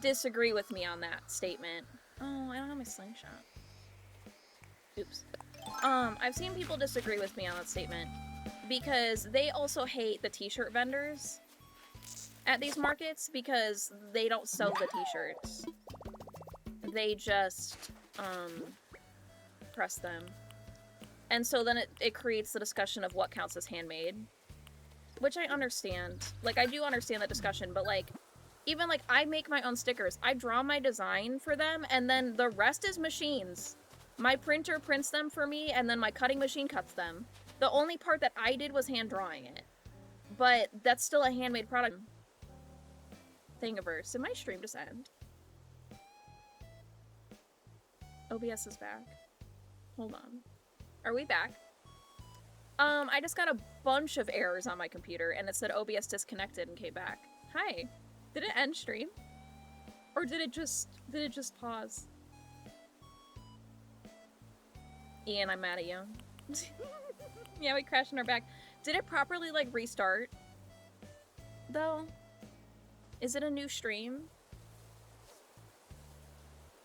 disagree with me on that statement. Oh, I don't have my slingshot. Oops. I've seen people disagree with me on that statement because they also hate the t-shirt vendors at these markets because they don't sell the t-shirts. They just, press them. And so then it creates the discussion of what counts as handmade. Which I understand. Like, I do understand that discussion, but, like, even, like, I make my own stickers. I draw my design for them, and then the rest is machines. My printer prints them for me, and then my cutting machine cuts them. The only part that I did was hand drawing it. But that's still a handmade product. Thingiverse. Did my stream just end? OBS is back. Hold on. Are we back? I just got a bunch of errors on my computer, and it said OBS disconnected and came back. Hi. Did it end stream? Or did it just pause? Ian, I'm mad at you. Yeah, we crashed in our back. Did it properly, like, restart? Though? Is it a new stream?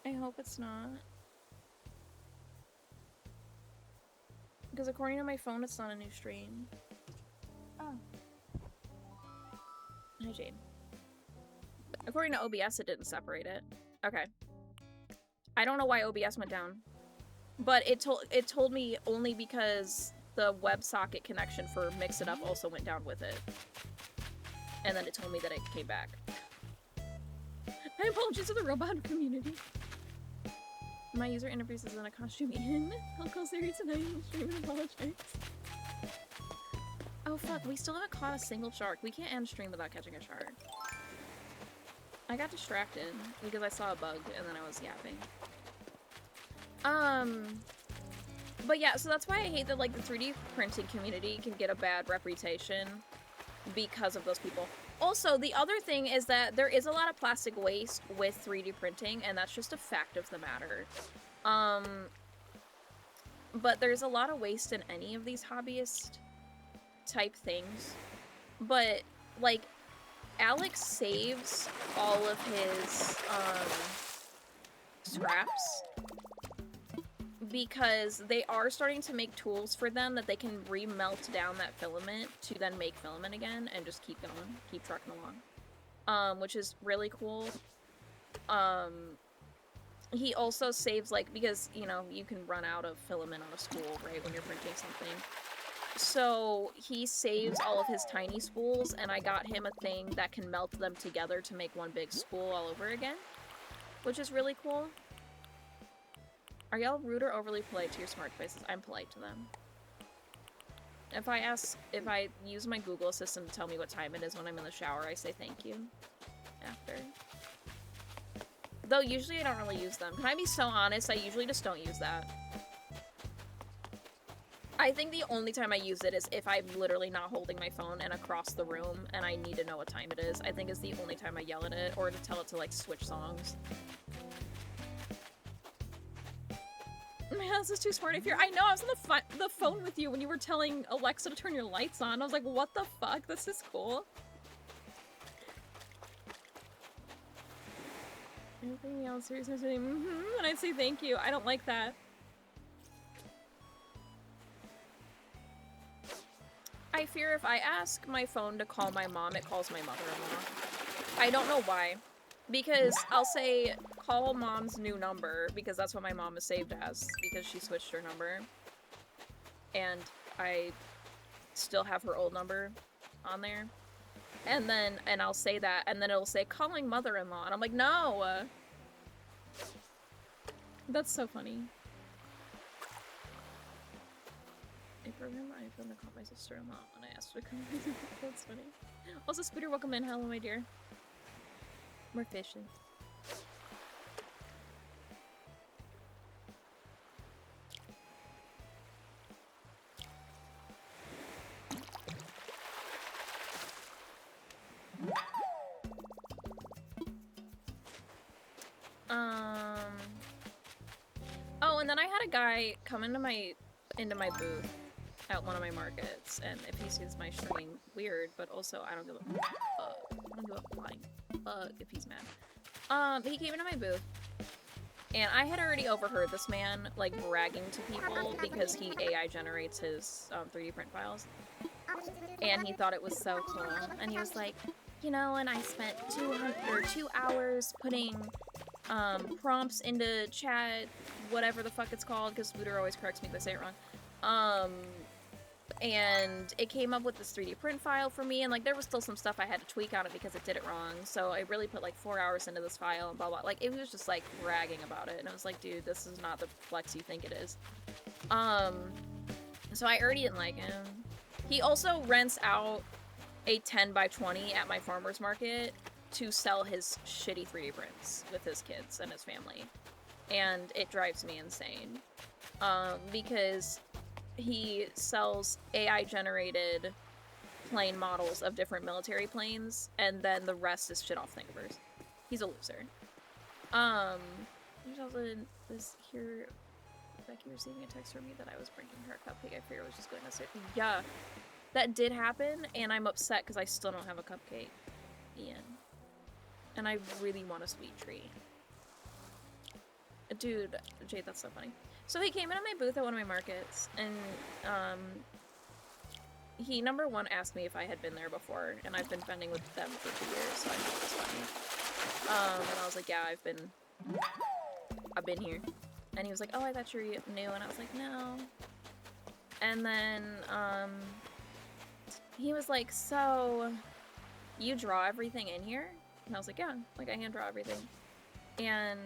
I hope it's not. Because according to my phone, it's not a new stream. Oh. Hi, Jade. According to OBS, it didn't separate it. Okay. I don't know why OBS went down. But it told me only because the WebSocket connection for Mix It Up also went down with it. And then it told me that it came back. My apologies to the robot community. My user interface is in a costume, Ian. I'll call Siri tonight and stream and apologize. Oh fuck, we still haven't caught a single shark. We can't end stream without catching a shark. I got distracted because I saw a bug and then I was yapping. But yeah, so that's why I hate that, like, the 3D printing community can get a bad reputation because of those people. Also, the other thing is that there is a lot of plastic waste with 3D printing, and that's just a fact of the matter. But there's a lot of waste in any of these hobbyist type things. But, like, Alex saves all of his, scraps because they are starting to make tools for them that they can remelt down that filament to then make filament again and just keep going, keep trucking along, which is really cool. He also saves, like, because, you know, you can run out of filament on a spool, right, when you're printing something. So he saves all of his tiny spools, and I got him a thing that can melt them together to make one big spool all over again, which is really cool. Are y'all rude or overly polite to your smart devices? I'm polite to them. If I use my Google Assistant to tell me what time it is when I'm in the shower, I say thank you after. Though usually I don't really use them. Can I be so honest? I usually just don't use that. I think the only time I use it is if I'm literally not holding my phone and across the room and I need to know what time it is. I think it's the only time I yell at it or to tell it to, like, switch songs. My house is too smart if you're- I know, I was on the phone with you when you were telling Alexa to turn your lights on. I was like, what the fuck? This is cool. Anything else? Seriously, and I'd say thank you. I don't like that. I fear if I ask my phone to call my mom, it calls my mother-in-law. I don't know why. Because I'll say, call mom's new number, because that's what my mom is saved as, because she switched her number. And I still have her old number on there. And I'll say that, and then it'll say, calling mother-in-law, and I'm like, no! That's so funny. I programmed my iPhone to call my sister-in-law when I asked her to come. That's funny. Also, Scooter, welcome in. Hello, my dear. More fishing. Oh, and then I had a guy come into my booth at one of my markets, and if he sees my stream, weird, but also I don't give a fuck. I don't give a flying fuck if he's mad. He came into my booth, And I had already overheard this man, like, bragging to people because he AI generates his 3D print files. And he thought it was so cool. And he was like, you know, and I spent 2 hours putting prompts into chat, whatever the fuck it's called, because Scooter always corrects me if I say it wrong. And it came up with this 3D print file for me, and like there was still some stuff I had to tweak on it because it did it wrong. So I really put like 4 hours into this file and blah blah. Like it was just like bragging about it, and I was like, dude, this is not the flex you think it is. So I already didn't like him. He also rents out a 10 by 20 at my farmer's market to sell his shitty 3D prints with his kids and his family, and it drives me insane. Because he sells AI-generated plane models of different military planes, and then the rest is shit off Thingiverse. He's a loser. There's also this here, Becky receiving a text from me that I was bringing her a cupcake. I figured I was just going to say, yeah, that did happen, and I'm upset because I still don't have a cupcake, Ian. And I really want a sweet treat. Dude, Jade, that's so funny. So he came into my booth at one of my markets, and he, number one, asked me if I had been there before, and I've been vending with them for 2 years, so I thought it was funny. And I was like, yeah, I've been here. And he was like, oh, I thought you were new, and I was like, no. And then, he was like, so, you draw everything in here? And I was like, yeah, like, I hand draw everything. And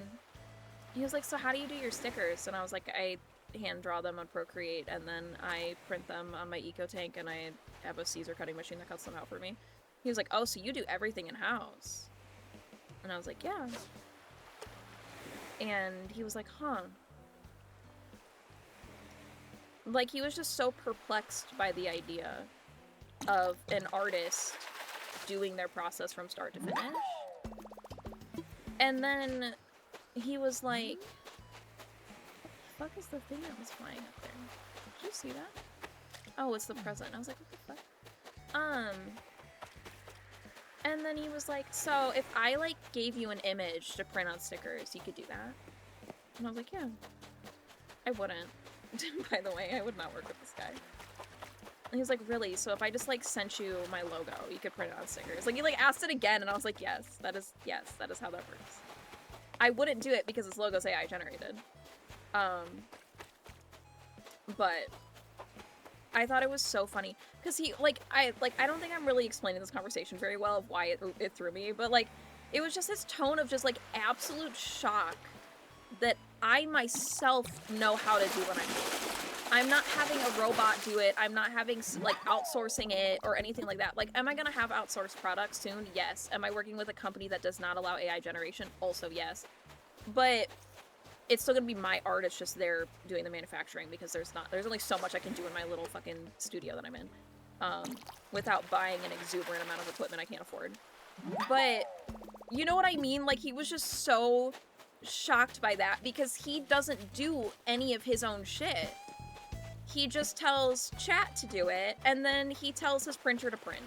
he was like, so how do you do your stickers? And I was like, I hand draw them on Procreate, and then I print them on my EcoTank, and I have a Caesar cutting machine that cuts them out for me. He was like, oh, so you do everything in-house? And I was like, yeah. And he was like, huh. Like, he was just so perplexed by the idea of an artist doing their process from start to finish. And then he was like, what the fuck is the thing that was flying up there? Did you see that? Oh, it's the present. I was like, what the fuck? And then he was like, so if I, like, gave you an image to print on stickers, you could do that? And I was like, yeah. I wouldn't. By the way, I would not work with this guy. And he was like, really? So if I just, like, sent you my logo, you could print it on stickers? Like, he, like, asked it again, and I was like, yes, that is how that works. I wouldn't do it because this logo's AI generated. But I thought it was so funny. Because he, I don't think I'm really explaining this conversation very well of why it threw me, but, like, it was just his tone of just, like, absolute shock that I myself know how to do what I'm doing. I'm not having a robot do it. I'm not having, like, outsourcing it or anything like that. Like, am I gonna have outsourced products soon? Yes. Am I working with a company that does not allow AI generation? Also, yes. But it's still gonna be my art. It's just they're doing the manufacturing because there's only so much I can do in my little fucking studio that I'm in, without buying an exuberant amount of equipment I can't afford. But you know what I mean? Like, he was just so shocked by that because he doesn't do any of his own shit. He just tells chat to do it, and then he tells his printer to print.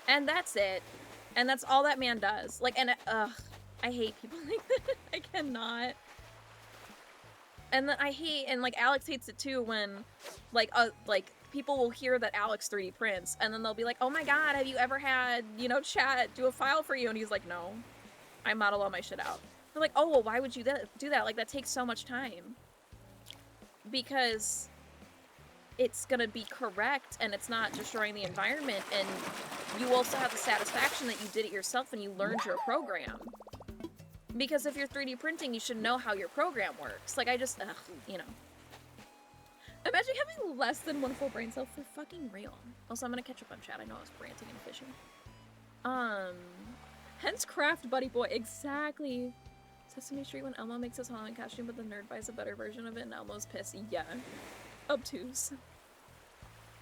And that's it. And that's all that man does. Like, and, ugh, I hate people like that. I cannot. And then I hate, and, like, Alex hates it too when, like, people will hear that Alex 3D prints, and then they'll be like, oh my god, have you ever had, you know, chat do a file for you? And he's like, no. I model all my shit out. They're like, oh, well, why would you do that? Like, that takes so much time. Because it's gonna be correct, and it's not destroying the environment, and you also have the satisfaction that you did it yourself and you learned your program. Because if you're 3D printing, you should know how your program works. Like, I just, ugh, you know. Imagine having less than one full brain cell for fucking real. Also, I'm gonna catch up on chat. I know I was ranting and fishing. Hence Craft Buddy Boy. Exactly. Sesame Street when Elmo makes his Halloween costume, but the nerd buys a better version of it and Elmo's pissed. Yeah. Obtuse.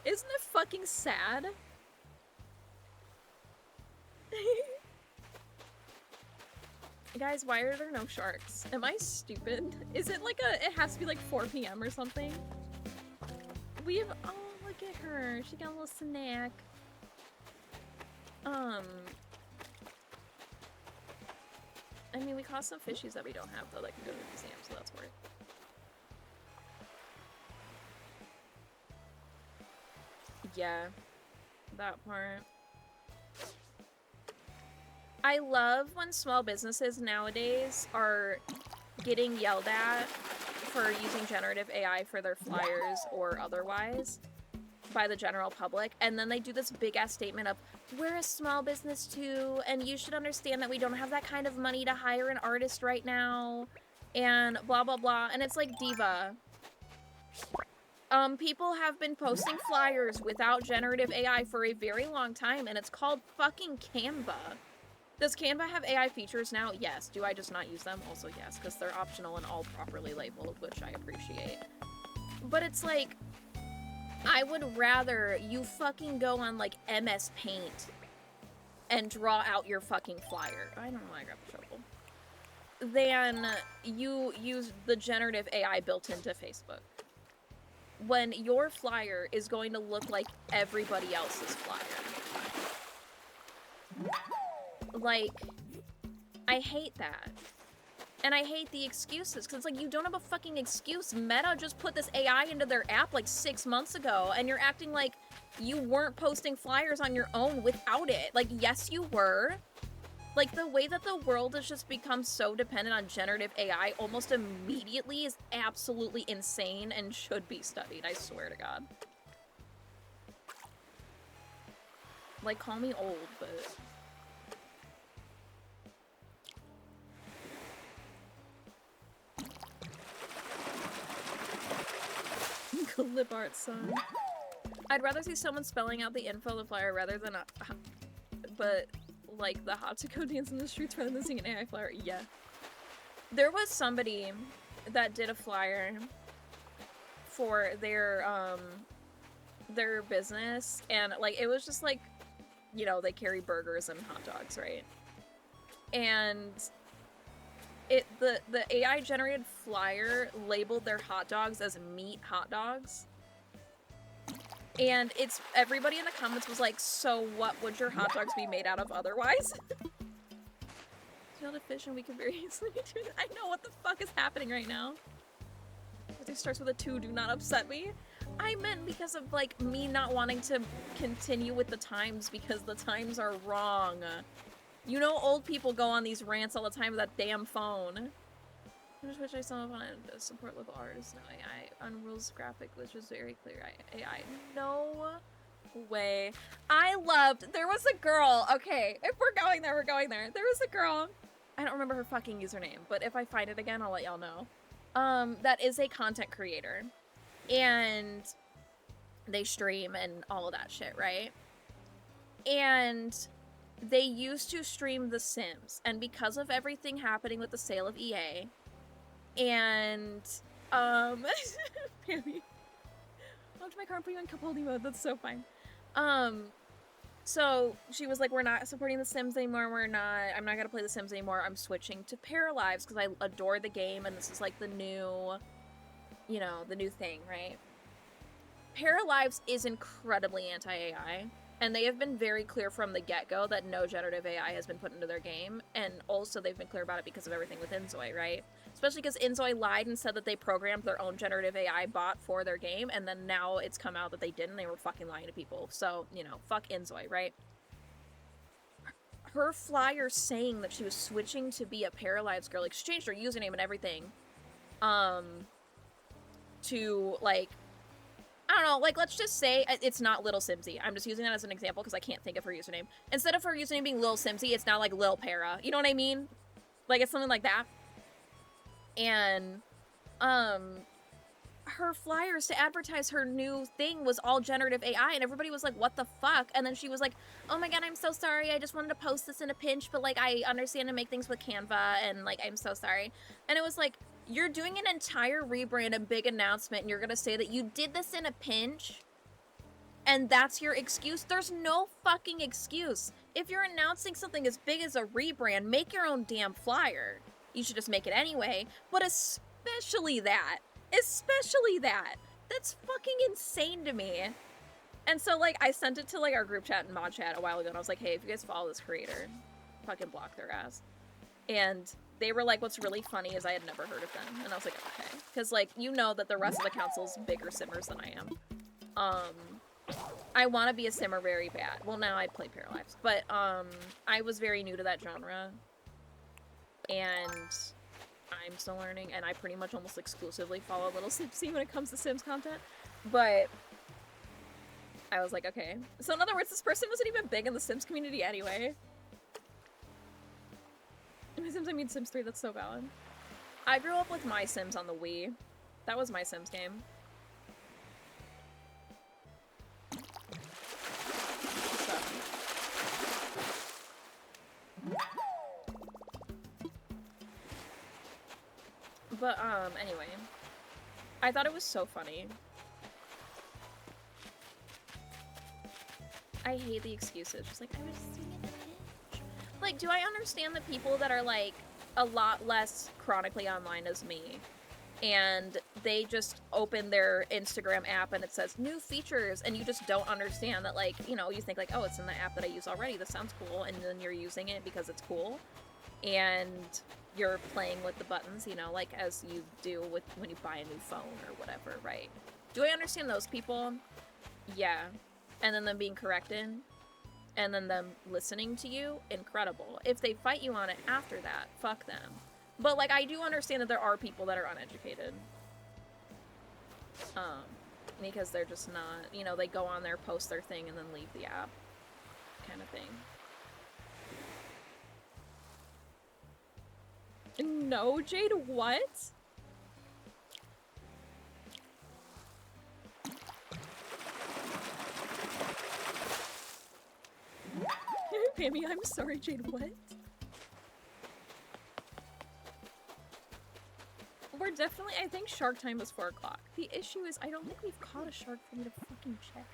Isn't it fucking sad? Guys, why are there no sharks? Am I stupid? Is it like it has to be like 4 p.m. or something? We have, oh, look at her. She got a little snack. I mean, we caught some fishies that we don't have, though, that can go to the museum, so that's worth. Yeah, that part. I love when small businesses nowadays are getting yelled at for using generative AI for their flyers or otherwise by the general public, and then they do this big-ass statement of, we're a small business too, and you should understand that we don't have that kind of money to hire an artist right now, and blah blah blah. And it's like, diva, people have been posting flyers without generative AI for a very long time, and it's called fucking Canva. Does Canva have AI features now? Yes. Do I just not use them? Also yes, because they're optional and all properly labeled, which I appreciate. But it's like, I would rather you fucking go on, like, MS Paint and draw out your fucking flyer. I don't know why I grabbed the shovel. Than you use the generative AI built into Facebook. When your flyer is going to look like everybody else's flyer. Like, I hate that. And I hate the excuses, because it's like, you don't have a fucking excuse. Meta just put this AI into their app like 6 months ago, and you're acting like you weren't posting flyers on your own without it. Like, yes, you were. Like, the way that the world has just become so dependent on generative AI almost immediately is absolutely insane and should be studied, I swear to God. Like, call me old, but... Clip art, son. I'd rather see someone spelling out the info of the flyer rather than but like the Hatsuko dance in the streets rather than seeing an AI flyer. Yeah. There was somebody that did a flyer for their business, and like it was just like, you know, they carry burgers and hot dogs, right? And the AI generated flyer labeled their hot dogs as meat hot dogs. And it's everybody in the comments was like, so what would your hot dogs be made out of otherwise? Field of fish and we can very easily do that. I know what the fuck is happening right now. It starts with a 2, do not upset me. I meant because of like me not wanting to continue with the times because the times are wrong. You know, old people go on these rants all the time with that damn phone. I just wish I saw on to support local artists. No AI. Unrules graphic, which is very clear. AI. No way. I loved. There was a girl. Okay, if we're going there, we're going there. There was a girl. I don't remember her fucking username, but if I find it again, I'll let y'all know. That is a content creator, and they stream and all of that shit, right? And they used to stream The Sims, and because of everything happening with the sale of EA, and, Pammy, locked my car and put you on Capaldi mode, that's so fine. So she was like, we're not supporting The Sims anymore, I'm not gonna play The Sims anymore, I'm switching to Paralives, because I adore the game, and this is like the new, you know, the new thing, right? Paralives is incredibly anti-AI. And they have been very clear from the get-go that no generative AI has been put into their game. And also they've been clear about it because of everything with Inzoi, right? Especially because Inzoi lied and said that they programmed their own generative AI bot for their game. And then now it's come out that they didn't. They were fucking lying to people. So, you know, fuck Inzoi, right? Her flyer saying that she was switching to be a Paralives girl, like, she changed her username and everything. To, like... I don't know, like, let's just say it's not Little Simsy. I'm just using that as an example because I can't think of her username. Instead of her username being Lil Simsy, it's now, like, Lil Para. You know what I mean? Like, it's something like that. And, her flyers to advertise her new thing was all generative AI, and everybody was like, what the fuck? And then she was like, oh my god, I'm so sorry, I just wanted to post this in a pinch, but, like, I understand to make things with Canva, and, like, I'm so sorry. And it was like, you're doing an entire rebrand and big announcement, and you're gonna say that you did this in a pinch? And that's your excuse? There's no fucking excuse. If you're announcing something as big as a rebrand, make your own damn flyer. You should just make it anyway, but especially that. Especially that. That's fucking insane to me. And so, like, I sent it to, like, our group chat and mod chat a while ago, and I was like, hey, if you guys follow this creator, fucking block their ass. And they were like, what's really funny is I had never heard of them. And I was like, okay. Because, like, you know that the rest of the council's bigger simmers than I am. I want to be a simmer very bad. Well, now I play Paralives. But, I was very new to that genre. And I'm still learning. And I pretty much almost exclusively follow Little Sipsy when it comes to Sims content. But I was like, okay. So in other words, this person wasn't even big in the Sims community anyway. My Sims, I mean Sims 3, that's so valid. I grew up with My Sims on the Wii. That was my Sims game. But, anyway. I thought it was so funny. I hate the excuses. Just like, I was singing a pitch. Like, do I understand the people that are, like, a lot less chronically online as me, and they just open their Instagram app and it says new features, and you just don't understand that, like, you know, you think, like, oh, it's in the app that I use already. This sounds cool, and then you're using it because it's cool, and you're playing with the buttons, you know, like as you do with when you buy a new phone or whatever, right? Do I understand those people? Yeah. And then them being corrected, and then them listening to you, incredible. If they fight you on it after that, fuck them. But, like, I do understand that there are people that are uneducated. Because they're just not, you know, they go on there, post their thing, and then leave the app, kind of thing. No, Jade, what? Pammy, I'm sorry, Jade, what? We're definitely, I think shark time was 4 o'clock. The issue is, I don't think we've caught a shark for me to fucking check.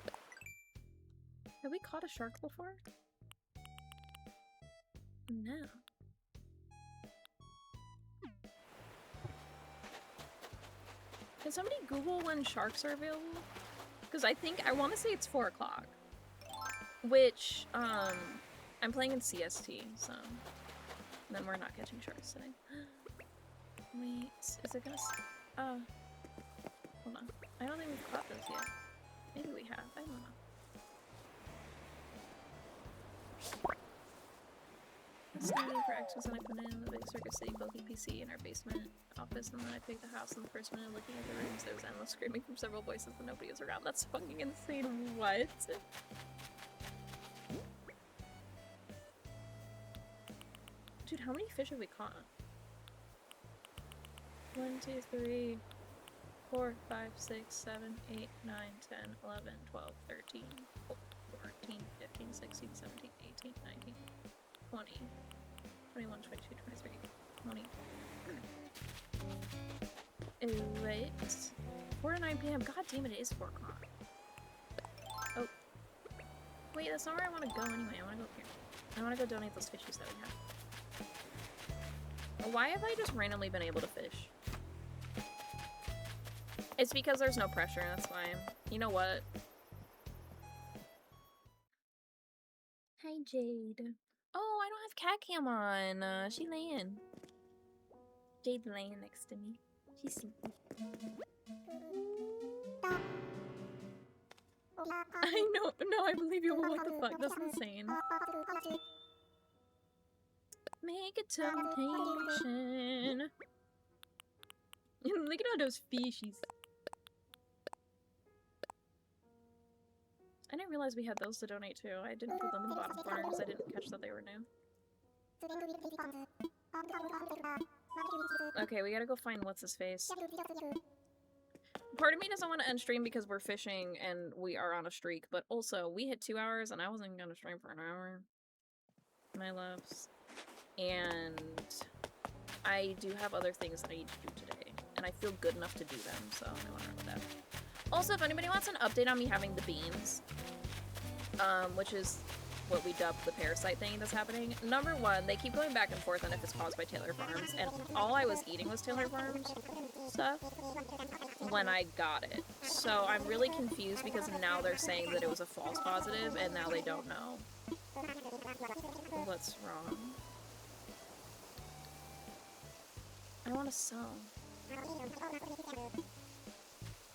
Have we caught a shark before? No. Can somebody Google when sharks are available? Because I think, I want to say it's 4 o'clock. Which, I'm playing in CST, so then we're not catching sharks today. Wait, is it gonna hold on. I don't think we've caught those yet. Maybe we have, I don't know. This meeting for X was when I put in the big Circus City bulky PC in our basement office, and then I picked the house, and the first minute looking at the rooms, there was endless screaming from several voices, but nobody was around. That's fucking insane. What? Dude, how many fish have we caught? 1, 2, 3, 4, 5, 6, 7, 8, 9, 10, 11, 12, 13, 14, 15, 16, 17, 18, 19, 20, 21, 22, 23, 20. Wait. 4 to 9 p.m. God damn it, it is 4 o'clock. Oh. Wait, that's not where I want to go anyway. I want to go here. I want to go donate those fishies that we have. Why have I just randomly been able to fish? It's because there's no pressure, that's why. You know what? Hi, Jade. Oh, I don't have cat cam on. She laying. Jade laying next to me. She's sleeping. I know. No, I believe you. What the fuck? That's insane. Make a temptation. Look at all those fishies. I didn't realize we had those to donate to. I didn't put them in the bottom corner because I didn't catch that they were new. Okay, we gotta go find what's his face. Part of me doesn't want to end stream because we're fishing and we are on a streak, but also we hit 2 hours and I wasn't gonna stream for an hour. My loves. And I do have other things that I need to do today, and I feel good enough to do them, so I want to run with that. Also, if anybody wants an update on me having the beans, which is what we dubbed the parasite thing that's happening, number one, they keep going back and forth on if it's caused by Taylor Farms, and all I was eating was Taylor Farms stuff when I got it. So I'm really confused because now they're saying that it was a false positive, and now they don't know what's wrong. I want to sell.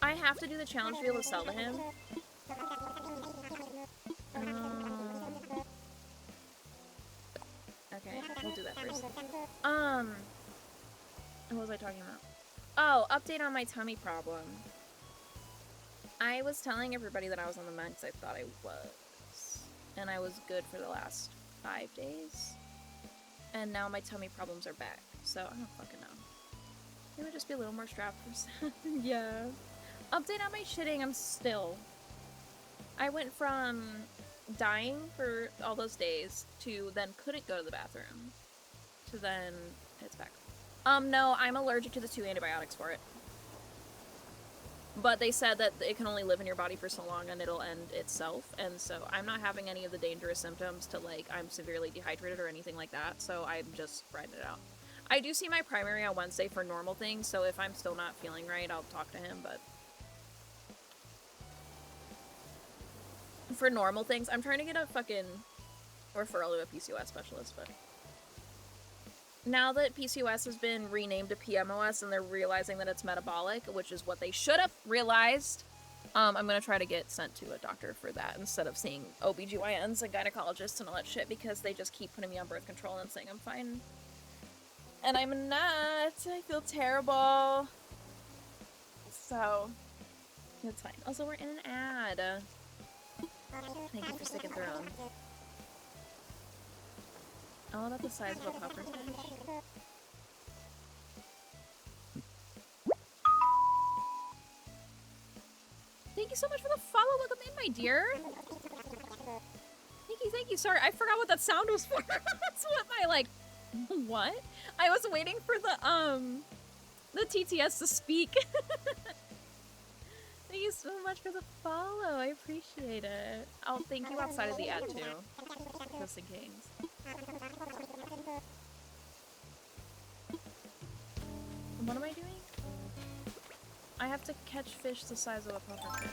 I have to do the challenge to be able to sell to him. Okay, we'll do that first. What was I talking about? Oh, update on my tummy problem. I was telling everybody that I was on the med because I thought I was. And I was good for the last 5 days. And now my tummy problems are back. So I don't fucking know. Maybe just be a little more strapped for yeah. Update on my shitting, I'm still. I went from dying for all those days to then couldn't go to the bathroom to then it's back. No, I'm allergic to the 2 antibiotics for it. But they said that it can only live in your body for so long and it'll end itself. And so I'm not having any of the dangerous symptoms to like I'm severely dehydrated or anything like that. So I'm just riding it out. I do see my primary on Wednesday for normal things. So if I'm still not feeling right, I'll talk to him. But for normal things, I'm trying to get a fucking referral to a PCOS specialist. But now that PCOS has been renamed to PMOS and they're realizing that it's metabolic, which is what they should have realized, I'm going to try to get sent to a doctor for that instead of seeing OBGYNs and gynecologists and all that shit because they just keep putting me on birth control and saying I'm fine. And I'm not. I feel terrible. So, it's fine. Also, we're in an ad. Thank you for sticking through. All about the size of a puffer fish. Thank you so much for the follow. Welcome in, my dear. Thank you. Sorry, I forgot what that sound was for. That's what my, like, what? I was waiting for the TTS to speak. Thank you so much for the follow. I appreciate it. I'll thank you outside of the ad, too. Just in case. What am I doing? I have to catch fish the size of a pufferfish.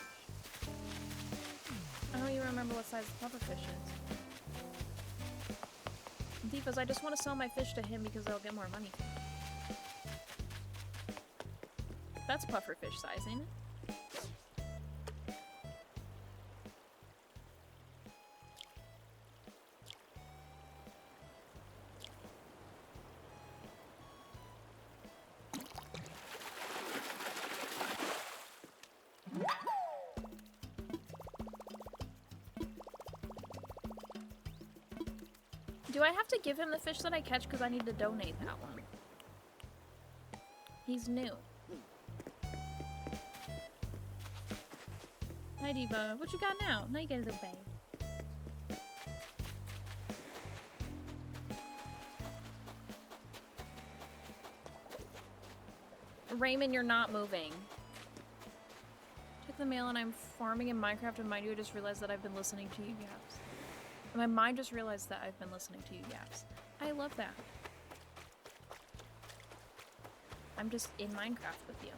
I don't even remember what size the pufferfish is. Divas, I just want to sell my fish to him because I'll get more money. That's pufferfish sizing. Do I have to give him the fish that I catch because I need to donate that one? He's new. Hi, Diva. What you got now? Now you get a little bag. Raymond, you're not moving. Check the mail and I'm farming in Minecraft and mind you, I just realized that I've been listening to you gaps. My mind just realized that I've been listening to you gaps. I love that. I'm just in Minecraft with you.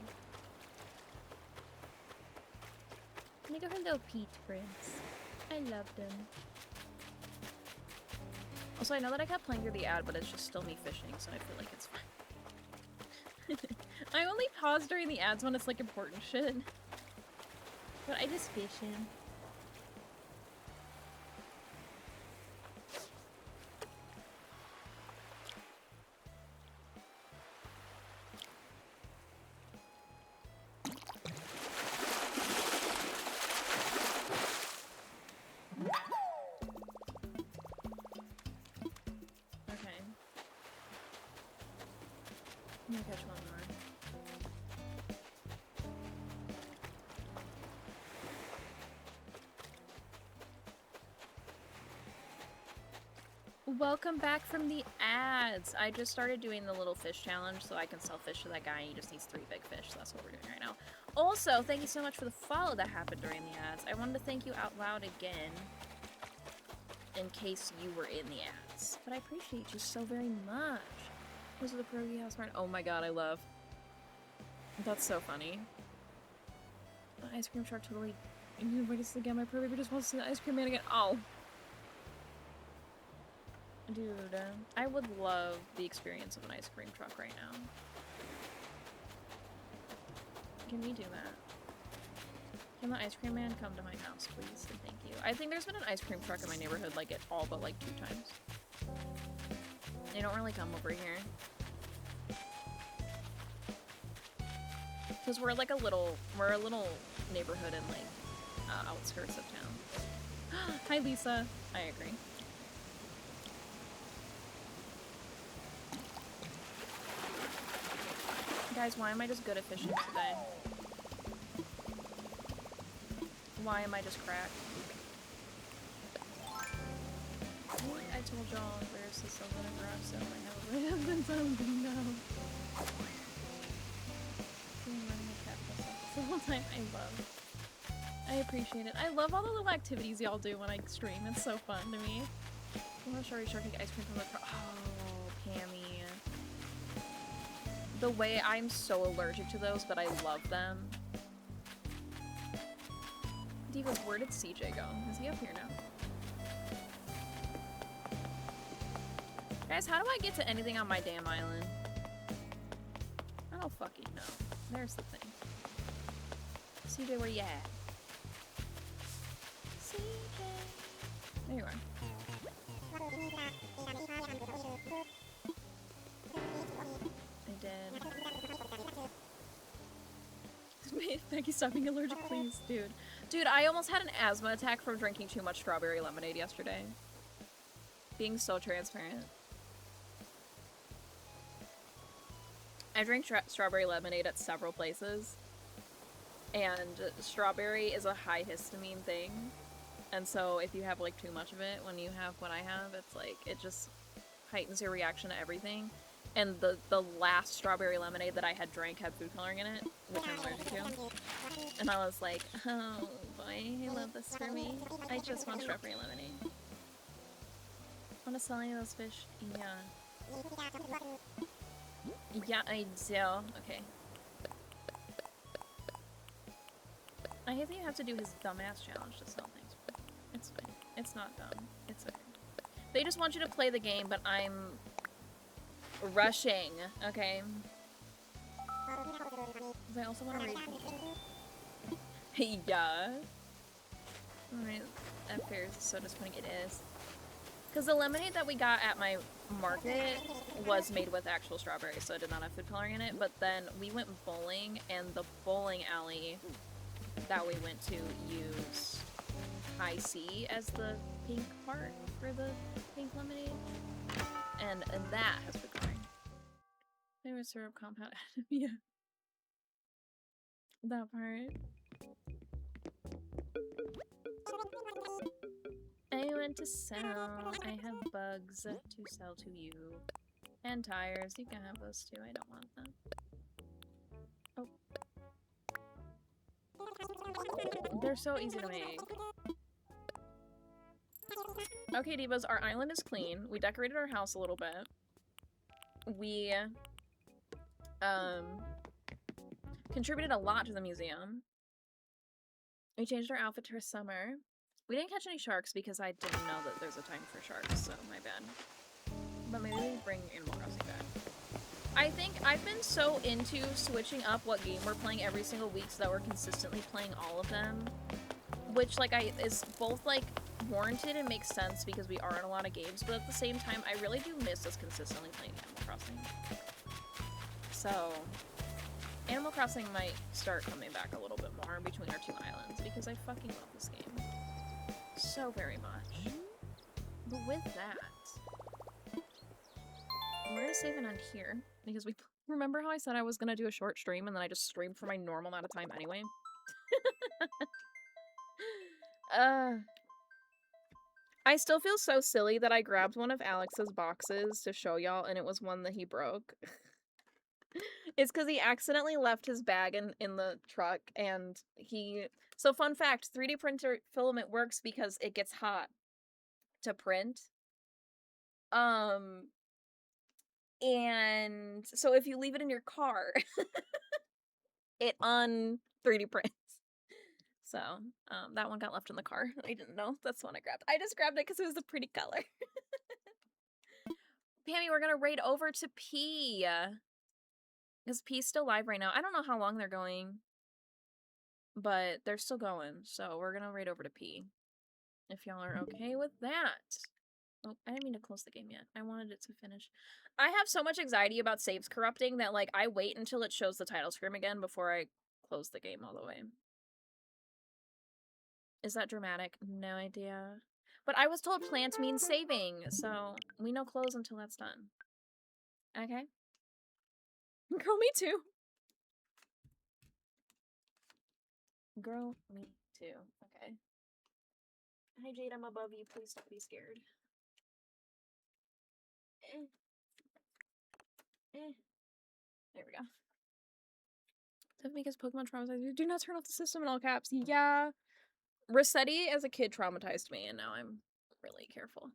Let me go hello, Pete Prince. I loved him. Also, I know that I kept playing through the ad, but it's just still me fishing, so I feel like it's fine. I only pause during the ads when it's like important shit. But I just fishing. Welcome back from the ads. I just started doing the little fish challenge so I can sell fish to that guy and he just needs 3 big fish, so that's what we're doing right now. Also, thank you so much for the follow that happened during the ads. I wanted to thank you out loud again in case you were in the ads. But I appreciate you so very much. Those are the pierogi house part. Oh my god, I love. That's so funny. The ice cream truck totally. Wait to again. My poor baby just wants to see the ice cream man again. Oh. Dude, I would love the experience of an ice cream truck right now. Can we do that? Can the ice cream man come to my house, please? And thank you. I think there's been an ice cream truck in my neighborhood, like, at all but, like, 2 times. They don't really come over here. Because we're, like, a little neighborhood in, like, outskirts of town. Hi, Lisa. I agree. Guys, why am I just good at fishing today? Why am I just cracked? I told y'all there's this over the garage sale I have. I have been something now. Running a cat the whole time. I appreciate it. I love all the little activities y'all do when I stream. It's so fun to me. I love strawberry shortcake ice cream from the oh, Pammy. The way I'm so allergic to those, but I love them. Divas, where did CJ go? Is he up here now? Guys, how do I get to anything on my damn island? I don't fucking know. There's the thing. CJ, where you at? CJ. There you are. I did. Becky, stop being allergic, please. Dude, I almost had an asthma attack from drinking too much strawberry lemonade yesterday. Being so transparent. I drink strawberry lemonade at several places. And strawberry is a high histamine thing. And so if you have, like, too much of it, when you have what I have, it's like, it just heightens your reaction to everything. And the last strawberry lemonade that I had drank had food coloring in it, which I'm allergic to. And I was like, oh boy, I love this for me. I just want strawberry lemonade. Want to sell any of those fish? Yeah. Yeah, I do. Okay. I hate that you have to do his dumbass challenge to sell things. It's fine. It's not dumb. It's okay. They just want you to play the game, but I'm rushing, okay? I also want to read. Yeah. Alright, that fair is so disappointing. It is. Because the lemonade that we got at my market was made with actual strawberries, so it did not have food coloring in it. But then we went bowling, and the bowling alley that we went to used high C as the pink part for the pink lemonade. And that has food coloring. There was syrup compound. Yeah. That part. I went to sell. I have bugs to sell to you. And tires. You can have those too. I don't want them. Oh. They're so easy to make. Okay, Divas, our island is clean. We decorated our house a little bit. We contributed a lot to the museum. We changed our outfit for summer. We didn't catch any sharks because I didn't know that there's a time for sharks, so my bad. But maybe we bring Animal Crossing back. I think I've been so into switching up what game we're playing every single week so that we're consistently playing all of them. Which, like, is both, like, warranted and makes sense because we are in a lot of games, but at the same time, I really do miss us consistently playing Animal Crossing. So, Animal Crossing might start coming back a little bit more between our 2 islands because I fucking love this game so very much. But with that, we're gonna save it on here because we remember how I said I was gonna do a short stream and then I just streamed for my normal amount of time anyway. I still feel so silly that I grabbed one of Alex's boxes to show y'all and it was one that he broke. It's because he accidentally left his bag in the truck and so fun fact, 3D printer filament works because it gets hot to print. And so if you leave it in your car, it 3D prints. So, that one got left in the car. I didn't know. That's the one I grabbed. I just grabbed it because it was a pretty color. Pammy, we're gonna raid over to P. Is P still live right now? I don't know how long they're going. but they're still going, so we're gonna raid over to P. If y'all are okay with that. Oh, I didn't mean to close the game yet. I wanted it to finish. I have so much anxiety about saves corrupting that, like, I wait until it shows the title screen again before I close the game all the way. Is that dramatic? No idea. But I was told plant means saving, so we know close until that's done. Okay. Girl, me too. Girl, me too. Okay. Hi, Jade, I'm above you. Please don't be scared. There we go. Doesn't make his Pokemon traumatized you. Do not turn off the system in all caps. Yeah. Rossetti as a kid traumatized me, and now I'm really careful.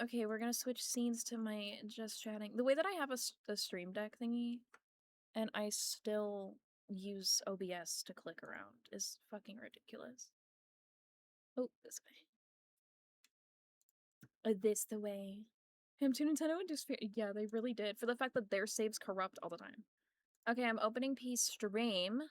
Okay, we're gonna switch scenes to my just chatting. The way that I have a stream deck thingy, and I still use OBS to click around is fucking ridiculous. Oh, this way. This the way. Him to Nintendo and just yeah, they really did. For the fact that their saves corrupt all the time. Okay, I'm opening P stream.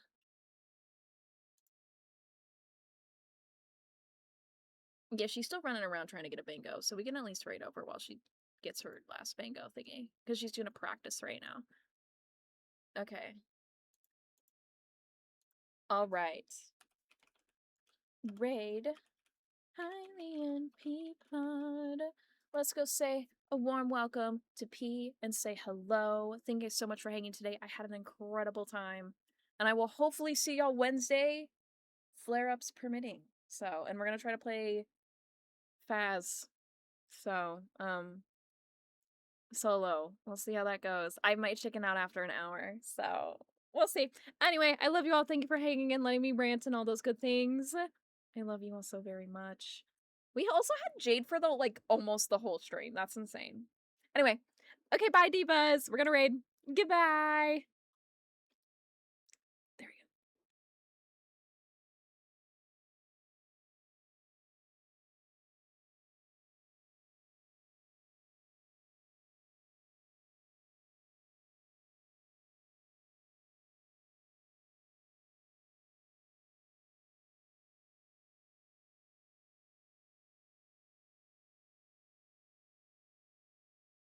Yeah, she's still running around trying to get a bingo, so we can at least raid over while she gets her last bingo thingy. Because she's doing a practice right now. Okay. Alright. Raid. Hi, me and P-Pod. Let's go say a warm welcome to P and say hello. Thank you so much for hanging today. I had an incredible time. And I will hopefully see y'all Wednesday, flare-ups permitting. So, and we're gonna try to play Faz. So, solo. We'll see how that goes. I might chicken out after an hour, so we'll see. Anyway, I love you all. Thank you for hanging in, letting me rant and all those good things. I love you all so very much. We also had Jade for the, like, almost the whole stream. That's insane. Anyway, okay, bye, divas. We're gonna raid. Goodbye.